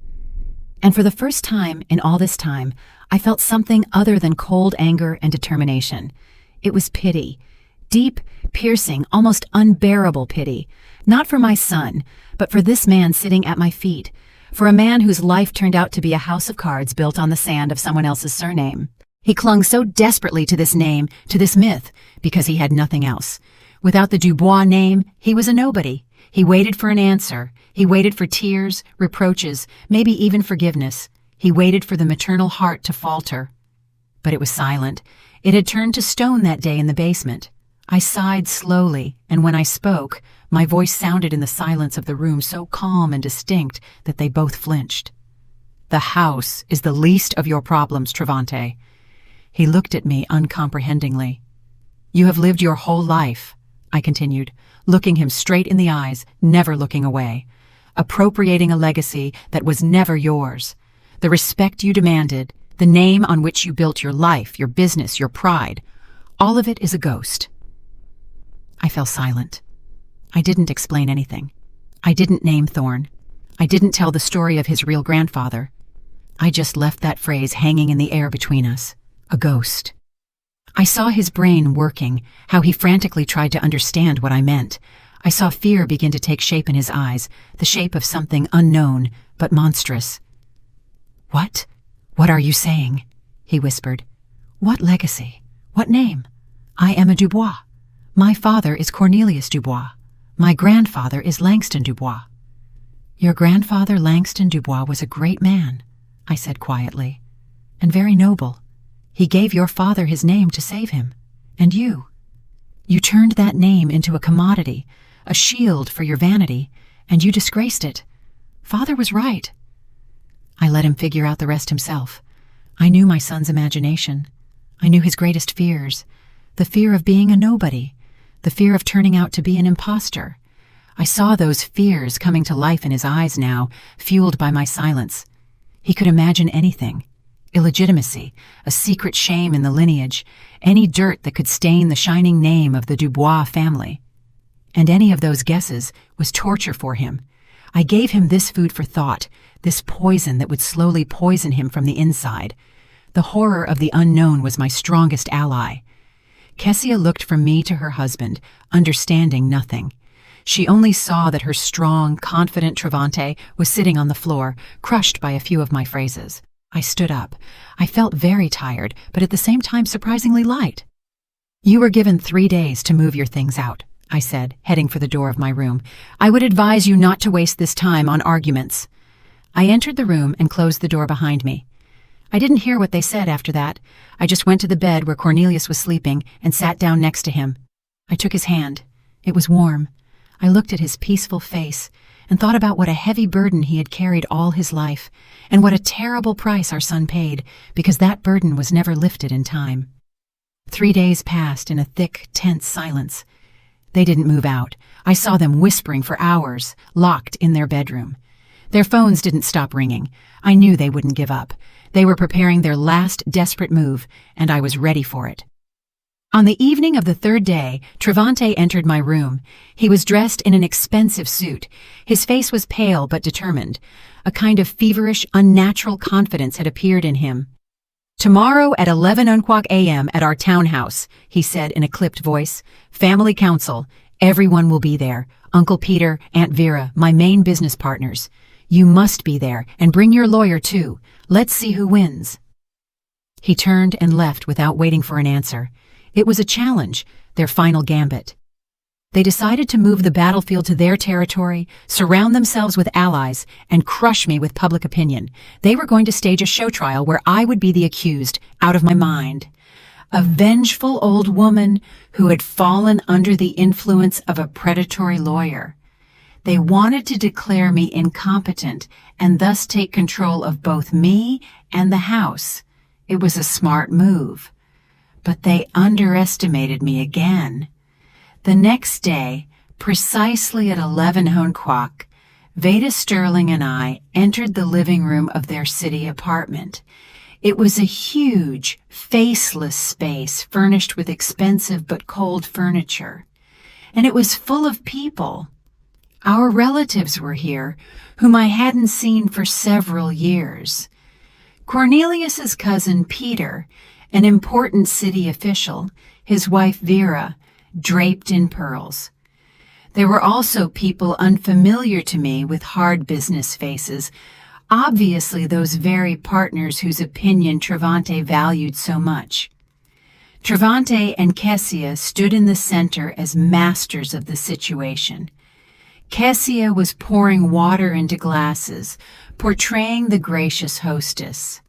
And for the first time in all this time, I felt something other than cold anger and determination. It was pity, deep, piercing, almost unbearable pity, not for my son, but for this man sitting at my feet, for a man whose life turned out to be a house of cards built on the sand of someone else's surname. He clung so desperately to this name, to this myth, because he had nothing else. Without the Dubois name, he was a nobody. He waited for an answer. He waited for tears, reproaches, maybe even forgiveness. He waited for the maternal heart to falter. But it was silent. It had turned to stone that day in the basement. I sighed slowly, and when I spoke, my voice sounded in the silence of the room so calm and distinct that they both flinched. "The house is the least of your problems, Travante." He looked at me uncomprehendingly. "You have lived your whole life," I continued, looking him straight in the eyes, never looking away, "appropriating a legacy that was never yours. The respect you demanded, the name on which you built your life, your business, your pride, all of it is a ghost." I fell silent. I didn't explain anything. I didn't name Thorne. I didn't tell the story of his real grandfather. I just left that phrase hanging in the air between us. A ghost. I saw his brain working, how he frantically tried to understand what I meant. I saw fear begin to take shape in his eyes, the shape of something unknown, but monstrous. "What? What are you saying?" he whispered. "What legacy? What name? I am a Dubois. My father is Cornelius Dubois. My grandfather is Langston Dubois." "Your grandfather, Langston Dubois, was a great man," I said quietly, "and very noble. He gave your father his name to save him. And you turned that name into a commodity, a shield for your vanity, and you disgraced it. Father was right." I let him figure out the rest himself. I knew my son's imagination. I knew his greatest fears, the fear of being a nobody, the fear of turning out to be an imposter. I saw those fears coming to life in his eyes now, fueled by my silence. He could imagine anything. Illegitimacy, a secret shame in the lineage, any dirt that could stain the shining name of the Dubois family. And any of those guesses was torture for him. I gave him this food for thought, this poison that would slowly poison him from the inside. The horror of the unknown was my strongest ally. Kessia looked from me to her husband, understanding nothing. She only saw that her strong, confident Travante was sitting on the floor, crushed by a few of my phrases. I stood up. I felt very tired, but at the same time surprisingly light. "You were given 3 days to move your things out," I said, heading for the door of my room. "I would advise you not to waste this time on arguments." I entered the room and closed the door behind me. I didn't hear what they said after that. I just went to the bed where Cornelius was sleeping and sat down next to him. I took his hand. It was warm. I looked at his peaceful face and thought about what a heavy burden he had carried all his life, and what a terrible price our son paid, because that burden was never lifted in time. 3 days passed in a thick, tense silence. They didn't move out. I saw them whispering for hours, locked in their bedroom. Their phones didn't stop ringing. I knew they wouldn't give up. They were preparing their last desperate move, and I was ready for it. On the evening of the 3rd day, Travante entered my room. He was dressed in an expensive suit. His face was pale but determined. A kind of feverish, unnatural confidence had appeared in him. "Tomorrow at 11 a.m. at our townhouse," he said in a clipped voice. "Family council. Everyone will be there. Uncle Peter, Aunt Vera, my main business partners. You must be there, and bring your lawyer too. Let's see who wins." He turned and left without waiting for an answer. It was a challenge, their final gambit. They decided to move the battlefield to their territory, surround themselves with allies, and crush me with public opinion. They were going to stage a show trial where I would be the accused, out of my mind. A vengeful old woman who had fallen under the influence of a predatory lawyer. They wanted to declare me incompetent and thus take control of both me and the house. It was a smart move. But they underestimated me again. The next day, precisely at 11 Hohenquach, Veda Sterling and I entered the living room of their city apartment. It was a huge, faceless space furnished with expensive but cold furniture. And it was full of people. Our relatives were here, whom I hadn't seen for several years. Cornelius's cousin Peter, an important city official, his wife Vera, draped in pearls. There were also people unfamiliar to me with hard business faces, obviously those very partners whose opinion Travante valued so much. Travante and Kessia stood in the center as masters of the situation. Kessia was pouring water into glasses, portraying the gracious hostess.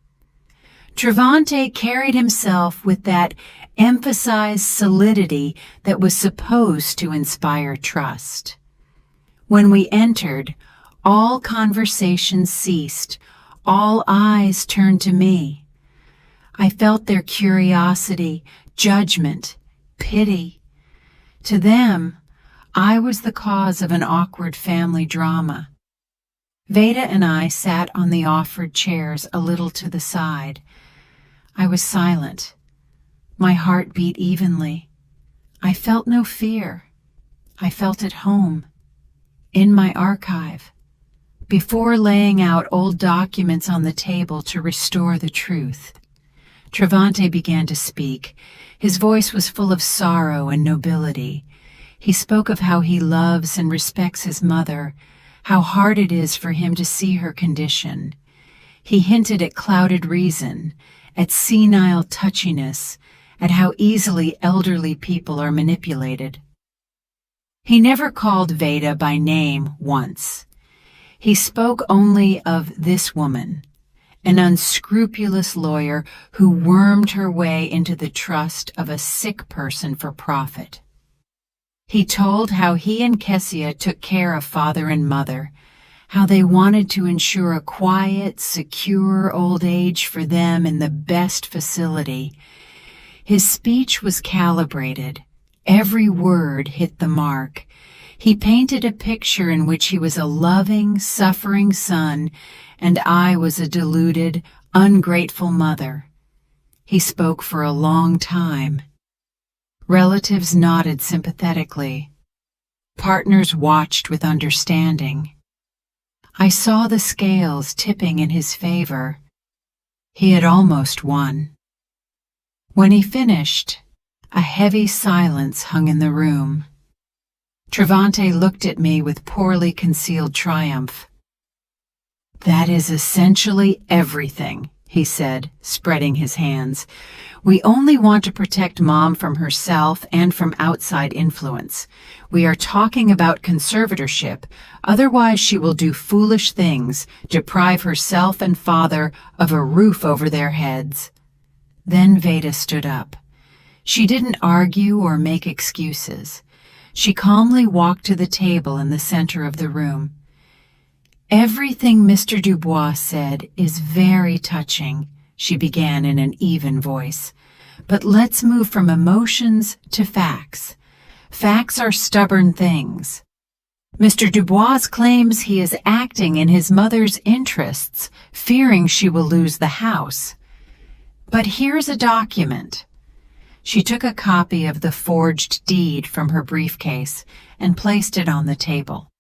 Travante carried himself with that emphasized solidity that was supposed to inspire trust. When we entered, all conversation ceased, all eyes turned to me. I felt their curiosity, judgment, pity. To them, I was the cause of an awkward family drama. Veda and I sat on the offered chairs a little to the side. I was silent. My heart beat evenly. I felt no fear. I felt at home, in my archive. Before laying out old documents on the table to restore the truth, Travante began to speak. His voice was full of sorrow and nobility. He spoke of how he loves and respects his mother, how hard it is for him to see her condition. He hinted at clouded reason, at senile touchiness, at how easily elderly people are manipulated. He never called Veda by name once. He spoke only of this woman, an unscrupulous lawyer who wormed her way into the trust of a sick person for profit. He told how he and Kessia took care of father and mother, how they wanted to ensure a quiet, secure old age for them in the best facility. His speech was calibrated. Every word hit the mark. He painted a picture in which he was a loving, suffering son, and I was a deluded, ungrateful mother. He spoke for a long time. Relatives nodded sympathetically. Partners watched with understanding. I saw the scales tipping in his favor. He had almost won. When he finished, a heavy silence hung in the room. Travante looked at me with poorly concealed triumph. "That is essentially everything," he said, spreading his hands. "We only want to protect Mom from herself and from outside influence. We are talking about conservatorship, otherwise she will do foolish things, deprive herself and father of a roof over their heads." Then Veda stood up. She didn't argue or make excuses. She calmly walked to the table in the center of the room. "Everything Mr. Dubois said is very touching," she began in an even voice. "But let's move from emotions to facts. Facts are stubborn things. Mr. Dubois claims he is acting in his mother's interests, fearing she will lose the house. But here's a document." She took a copy of the forged deed from her briefcase and placed it on the table.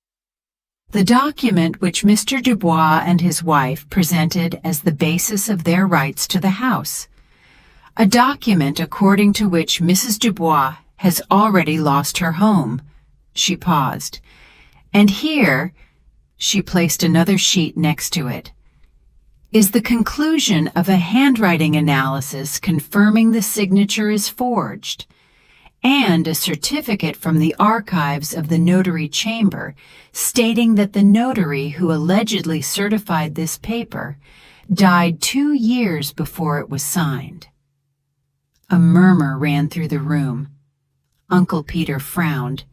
The document which Mr. Dubois and his wife presented as the basis of their rights to the house. A document according to which Mrs. Dubois has already lost her home. She paused. And here, she placed another sheet next to it, is the conclusion of a handwriting analysis confirming the signature is forged, and a certificate from the archives of the notary chamber stating that the notary who allegedly certified this paper died 2 years before it was signed. A murmur ran through the room. Uncle Peter frowned,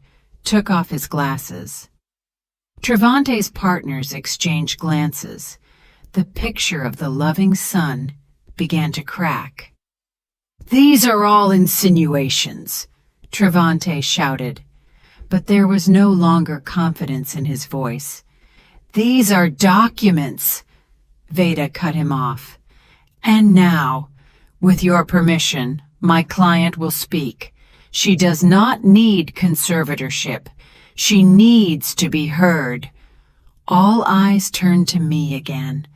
took off his glasses. Travante's partners exchanged glances. The picture of the loving son began to crack. "These are all insinuations," Travante shouted, but there was no longer confidence in his voice. These are documents. Veda cut him off. And now, with your permission, my client will speak. She does not need conservatorship. She needs to be heard. All eyes turned to me again.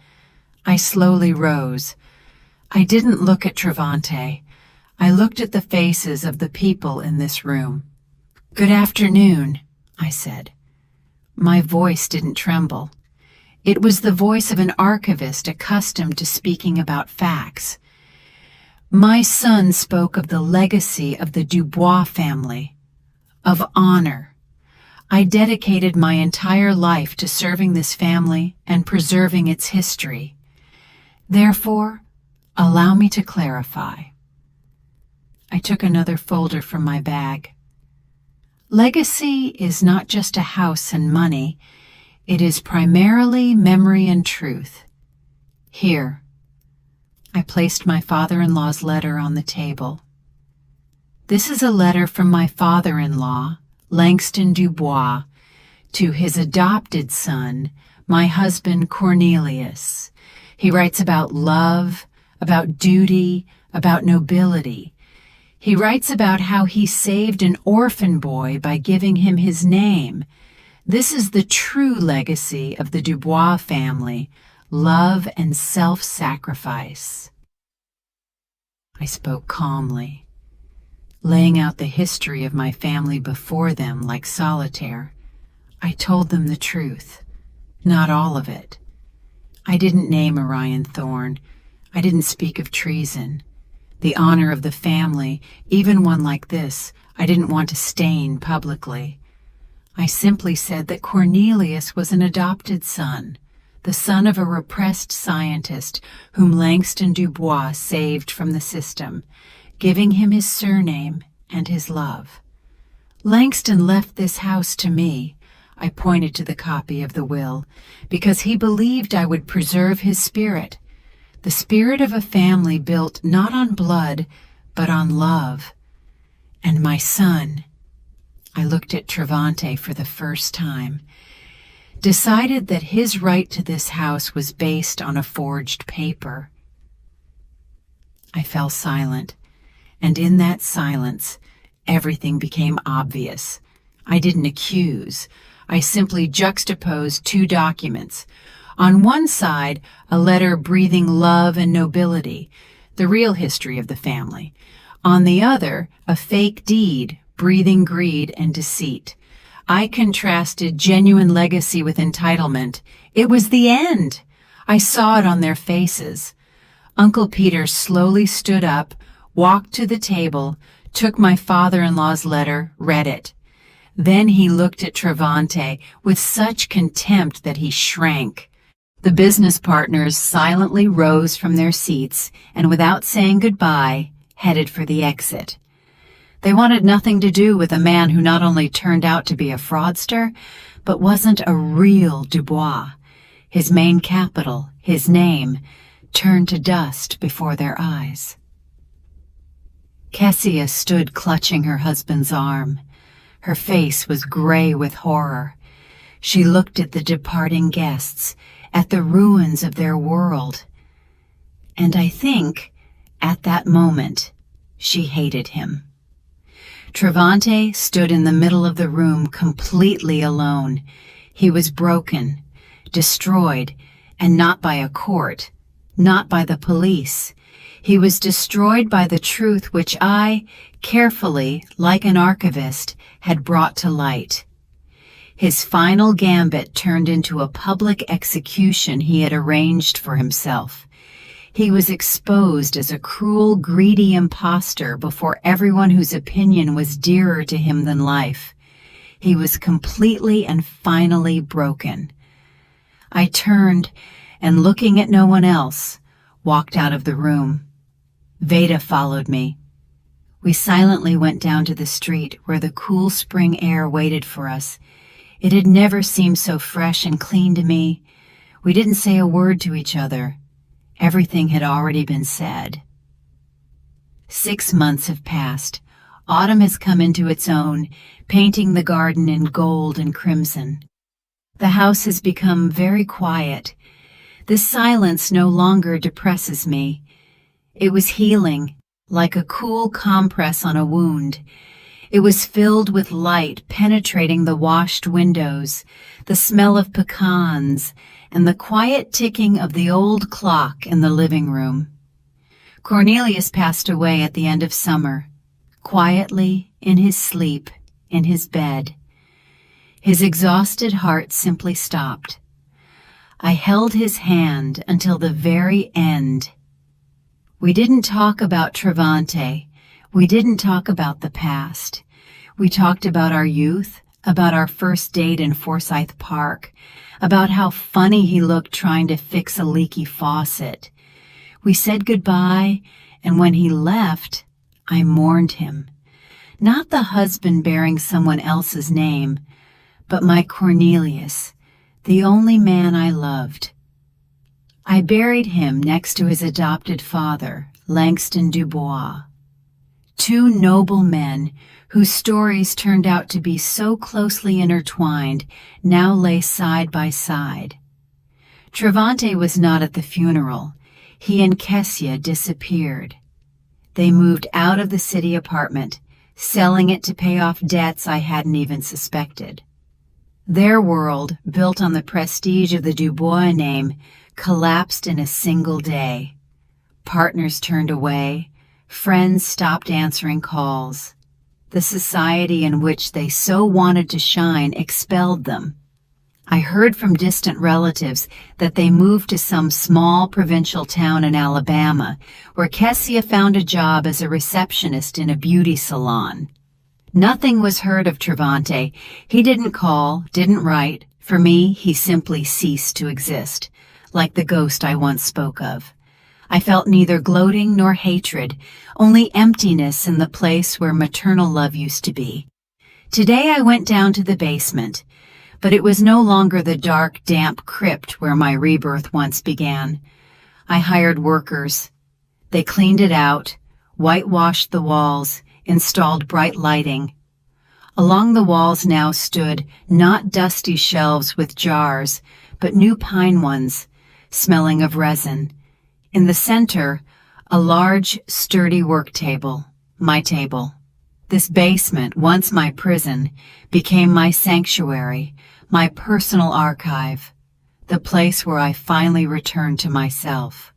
I slowly rose. I didn't look at Travante. I looked at the faces of the people in this room. Good afternoon, I said. My voice didn't tremble. It was the voice of an archivist accustomed to speaking about facts. My son spoke of the legacy of the Dubois family, of honor. I dedicated my entire life to serving this family and preserving its history. Therefore, allow me to clarify. I took another folder from my bag. Legacy is not just a house and money. It is primarily memory and truth. Here, I placed my father-in-law's letter on the table. This is a letter from my father-in-law, Langston Dubois, to his adopted son, my husband Cornelius. He writes about love, about duty, about nobility. He writes about how he saved an orphan boy by giving him his name. This is the true legacy of the Dubois family, love and self-sacrifice. I spoke calmly, laying out the history of my family before them like solitaire. I told them the truth, not all of it. I didn't name Orion Thorne. I didn't speak of treason. The honor of the family, even one like this, I didn't want to stain publicly. I simply said that Cornelius was an adopted son, the son of a repressed scientist whom Langston Dubois saved from the system, giving him his surname and his love. Langston left this house to me, I pointed to the copy of the will, because he believed I would preserve his spirit, the spirit of a family built not on blood, but on love. And my son, I looked at Travante for the first time, decided that his right to this house was based on a forged paper. I fell silent, and in that silence, everything became obvious. I didn't accuse. I simply juxtaposed two documents. On one side, a letter breathing love and nobility, the real history of the family. On the other, a fake deed breathing greed and deceit. I contrasted genuine legacy with entitlement. It was the end. I saw it on their faces. Uncle Peter slowly stood up, walked to the table, took my father-in-law's letter, read it. Then he looked at Travante with such contempt that he shrank. The business partners silently rose from their seats and without saying goodbye, headed for the exit. They wanted nothing to do with a man who not only turned out to be a fraudster, but wasn't a real Dubois. His main capital, his name, turned to dust before their eyes. Kessia stood clutching her husband's arm. Her face was gray with horror. She looked at the departing guests, at the ruins of their world. And I think, at that moment, she hated him. Travante stood in the middle of the room completely alone. He was broken, destroyed, and not by a court, not by the police. He was destroyed by the truth which I, carefully, like an archivist, had brought to light. His final gambit turned into a public execution he had arranged for himself. He was exposed as a cruel, greedy impostor before everyone whose opinion was dearer to him than life. He was completely and finally broken. I turned and, looking at no one else, walked out of the room. Veda followed me. We silently went down to the street where the cool spring air waited for us. It had never seemed so fresh and clean to me. We didn't say a word to each other. Everything had already been said. 6 months have passed. Autumn has come into its own, painting the garden in gold and crimson. The house has become very quiet. This silence no longer depresses me. It was healing, like a cool compress on a wound. It was filled with light penetrating the washed windows, the smell of pecans, and the quiet ticking of the old clock in the living room. Cornelius passed away at the end of summer, quietly, in his sleep, in his bed. His exhausted heart simply stopped. I held his hand until the very end. We didn't talk about Travante. We didn't talk about the past. We talked about our youth, about our first date in Forsyth Park, about how funny he looked trying to fix a leaky faucet. We said goodbye, and when he left, I mourned him. Not the husband bearing someone else's name, but my Cornelius, the only man I loved. I buried him next to his adopted father, Langston Dubois. Two noble men whose stories turned out to be so closely intertwined now lay side by side. Travante was not at the funeral. He and Kessia disappeared. They moved out of the city apartment, selling it to pay off debts I hadn't even suspected. Their world, built on the prestige of the Dubois name, collapsed in a single day. Partners turned away. Friends stopped answering calls. The society in which they so wanted to shine expelled them. I heard from distant relatives that they moved to some small provincial town in Alabama, where Kessia found a job as a receptionist in a beauty salon. Nothing was heard of Travante. He didn't call, didn't write. For me, he simply ceased to exist, like the ghost I once spoke of. I felt neither gloating nor hatred, only emptiness in the place where maternal love used to be. Today I went down to the basement, but it was no longer the dark, damp crypt where my rebirth once began. I hired workers. They cleaned it out, whitewashed the walls, installed bright lighting. Along the walls now stood not dusty shelves with jars, but new pine ones, smelling of resin. In the center, a large, sturdy work table, my table. This basement, once my prison, became my sanctuary, my personal archive, the place where I finally returned to myself.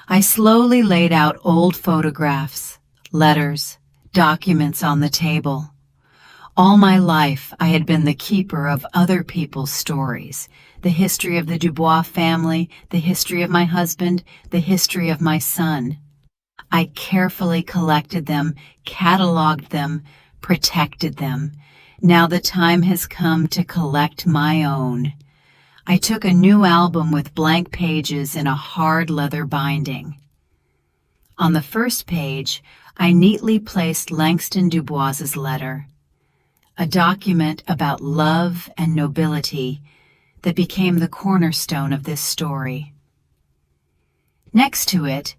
I slowly laid out old photographs, letters, documents on the table. All my life, I had been the keeper of other people's stories, the history of the Dubois family, the history of my husband, the history of my son. I carefully collected them, cataloged them, protected them. Now the time has come to collect my own. I took a new album with blank pages in a hard leather binding. On the first page, I neatly placed Langston Dubois's letter, a document about love and nobility that became the cornerstone of this story. Next to it,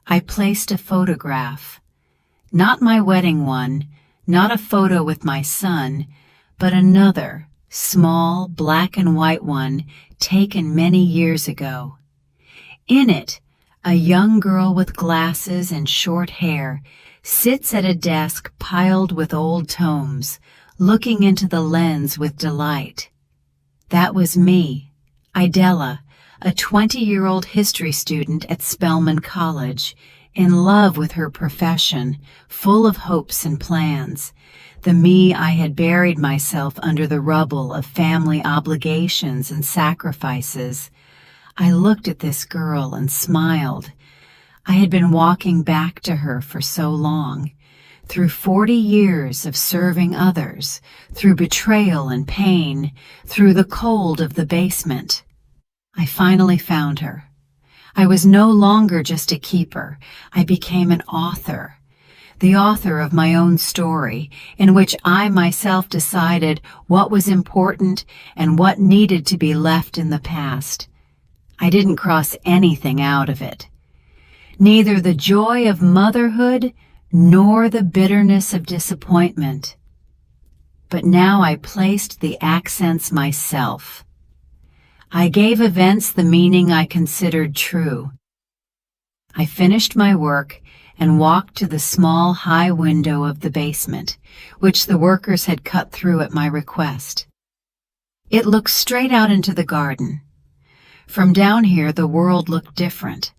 I placed a photograph, not my wedding one, not a photo with my son, but another, small, black and white one taken many years ago. In it, a young girl with glasses and short hair sits at a desk piled with old tomes, looking into the lens with delight. That was me, Idella, a 20-year-old history student at Spelman College, in love with her profession, full of hopes and plans. The me I had buried myself under the rubble of family obligations and sacrifices. I looked at this girl and smiled. I had been walking back to her for so long. Through 40 years of serving others, through betrayal and pain, through the cold of the basement, I finally found her. I was no longer just a keeper. I became an author, the author of my own story, in which I myself decided what was important and what needed to be left in the past. I didn't cross anything out of it. Neither the joy of motherhood nor the bitterness of disappointment. But now I placed the accents myself. I gave events the meaning I considered true. I finished my work and walked to the small high window of the basement, which the workers had cut through at my request. It looked straight out into the garden. From down here the world looked different.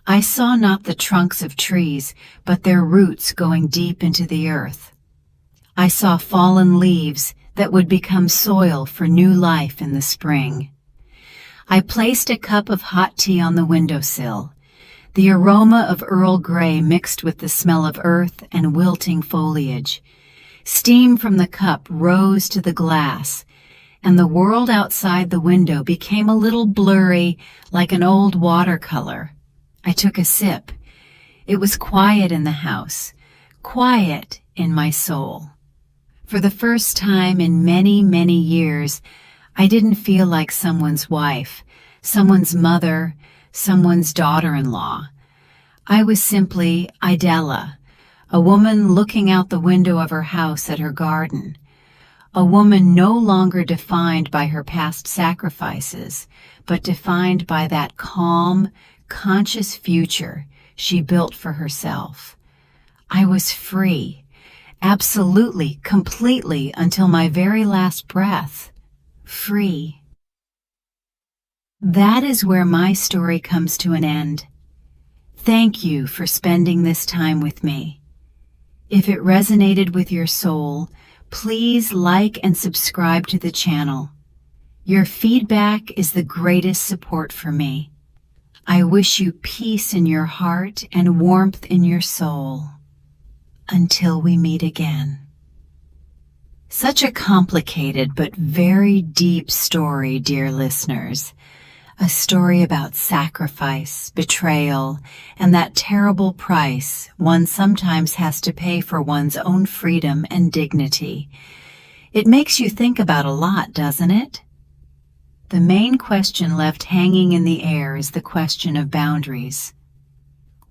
I saw not the trunks of trees, but their roots going deep into the earth. I saw fallen leaves that would become soil for new life in the spring. I placed a cup of hot tea on the windowsill. The aroma of Earl Grey mixed with the smell of earth and wilting foliage. Steam from the cup rose to the glass, and the world outside the window became a little blurry, like an old watercolor. I took a sip. It was quiet in the house, quiet in my soul. For the first time in many, many years, I didn't feel like someone's wife, someone's mother, someone's daughter-in-law. I was simply Idella, a woman looking out the window of her house at her garden, a woman no longer defined by her past sacrifices, but defined by that calm, conscious future she built for herself. I was free, absolutely, completely, until my very last breath. Free. That is where my story comes to an end. Thank you for spending this time with me. If it resonated with your soul, please like and subscribe to the channel. Your feedback is the greatest support for me. I wish you peace in your heart and warmth in your soul. Until we meet again. Such a complicated but very deep story, dear listeners. A story about sacrifice, betrayal, and that terrible price one sometimes has to pay for one's own freedom and dignity. It makes you think about a lot, doesn't it? The main question left hanging in the air is the question of boundaries.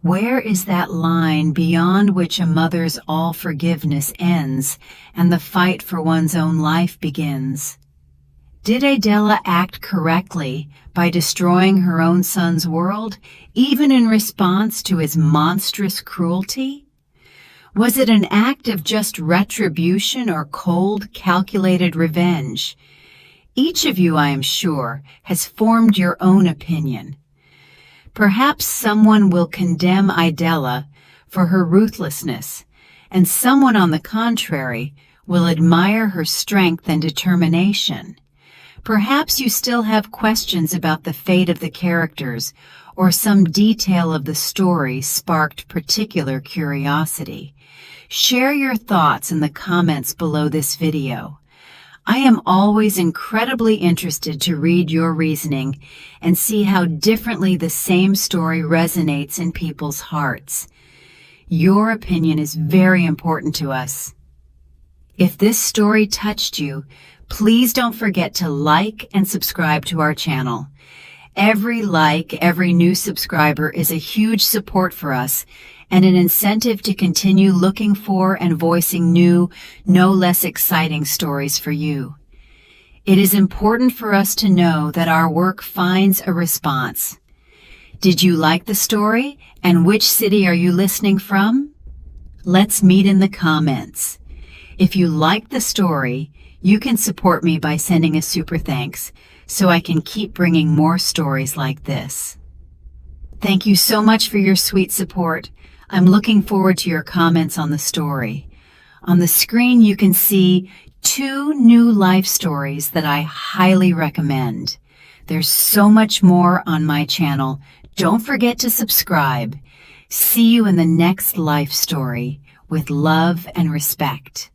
Where is that line beyond which a mother's all-forgiveness ends and the fight for one's own life begins? Did Idella act correctly by destroying her own son's world, even in response to his monstrous cruelty? Was it an act of just retribution or cold, calculated revenge? Each of you, I am sure, has formed your own opinion. Perhaps someone will condemn Idella for her ruthlessness, and someone, on the contrary, will admire her strength and determination. Perhaps you still have questions about the fate of the characters, or some detail of the story sparked particular curiosity. Share your thoughts in the comments below this video. I am always incredibly interested to read your reasoning and see how differently the same story resonates in people's hearts. Your opinion is very important to us. If this story touched you, please don't forget to like and subscribe to our channel. Every like, every new subscriber is a huge support for us and an incentive to continue looking for and voicing new, no less exciting stories for you. It is important for us to know that our work finds a response. Did you like the story? And which city are you listening from? Let's meet in the comments. If you liked the story, you can support me by sending a super thanks so I can keep bringing more stories like this. Thank you so much for your sweet support. I'm looking forward to your comments on the story. On the screen you can see 2 new life stories that I highly recommend. There's so much more on my channel. Don't forget to subscribe. See you in the next life story with love and respect.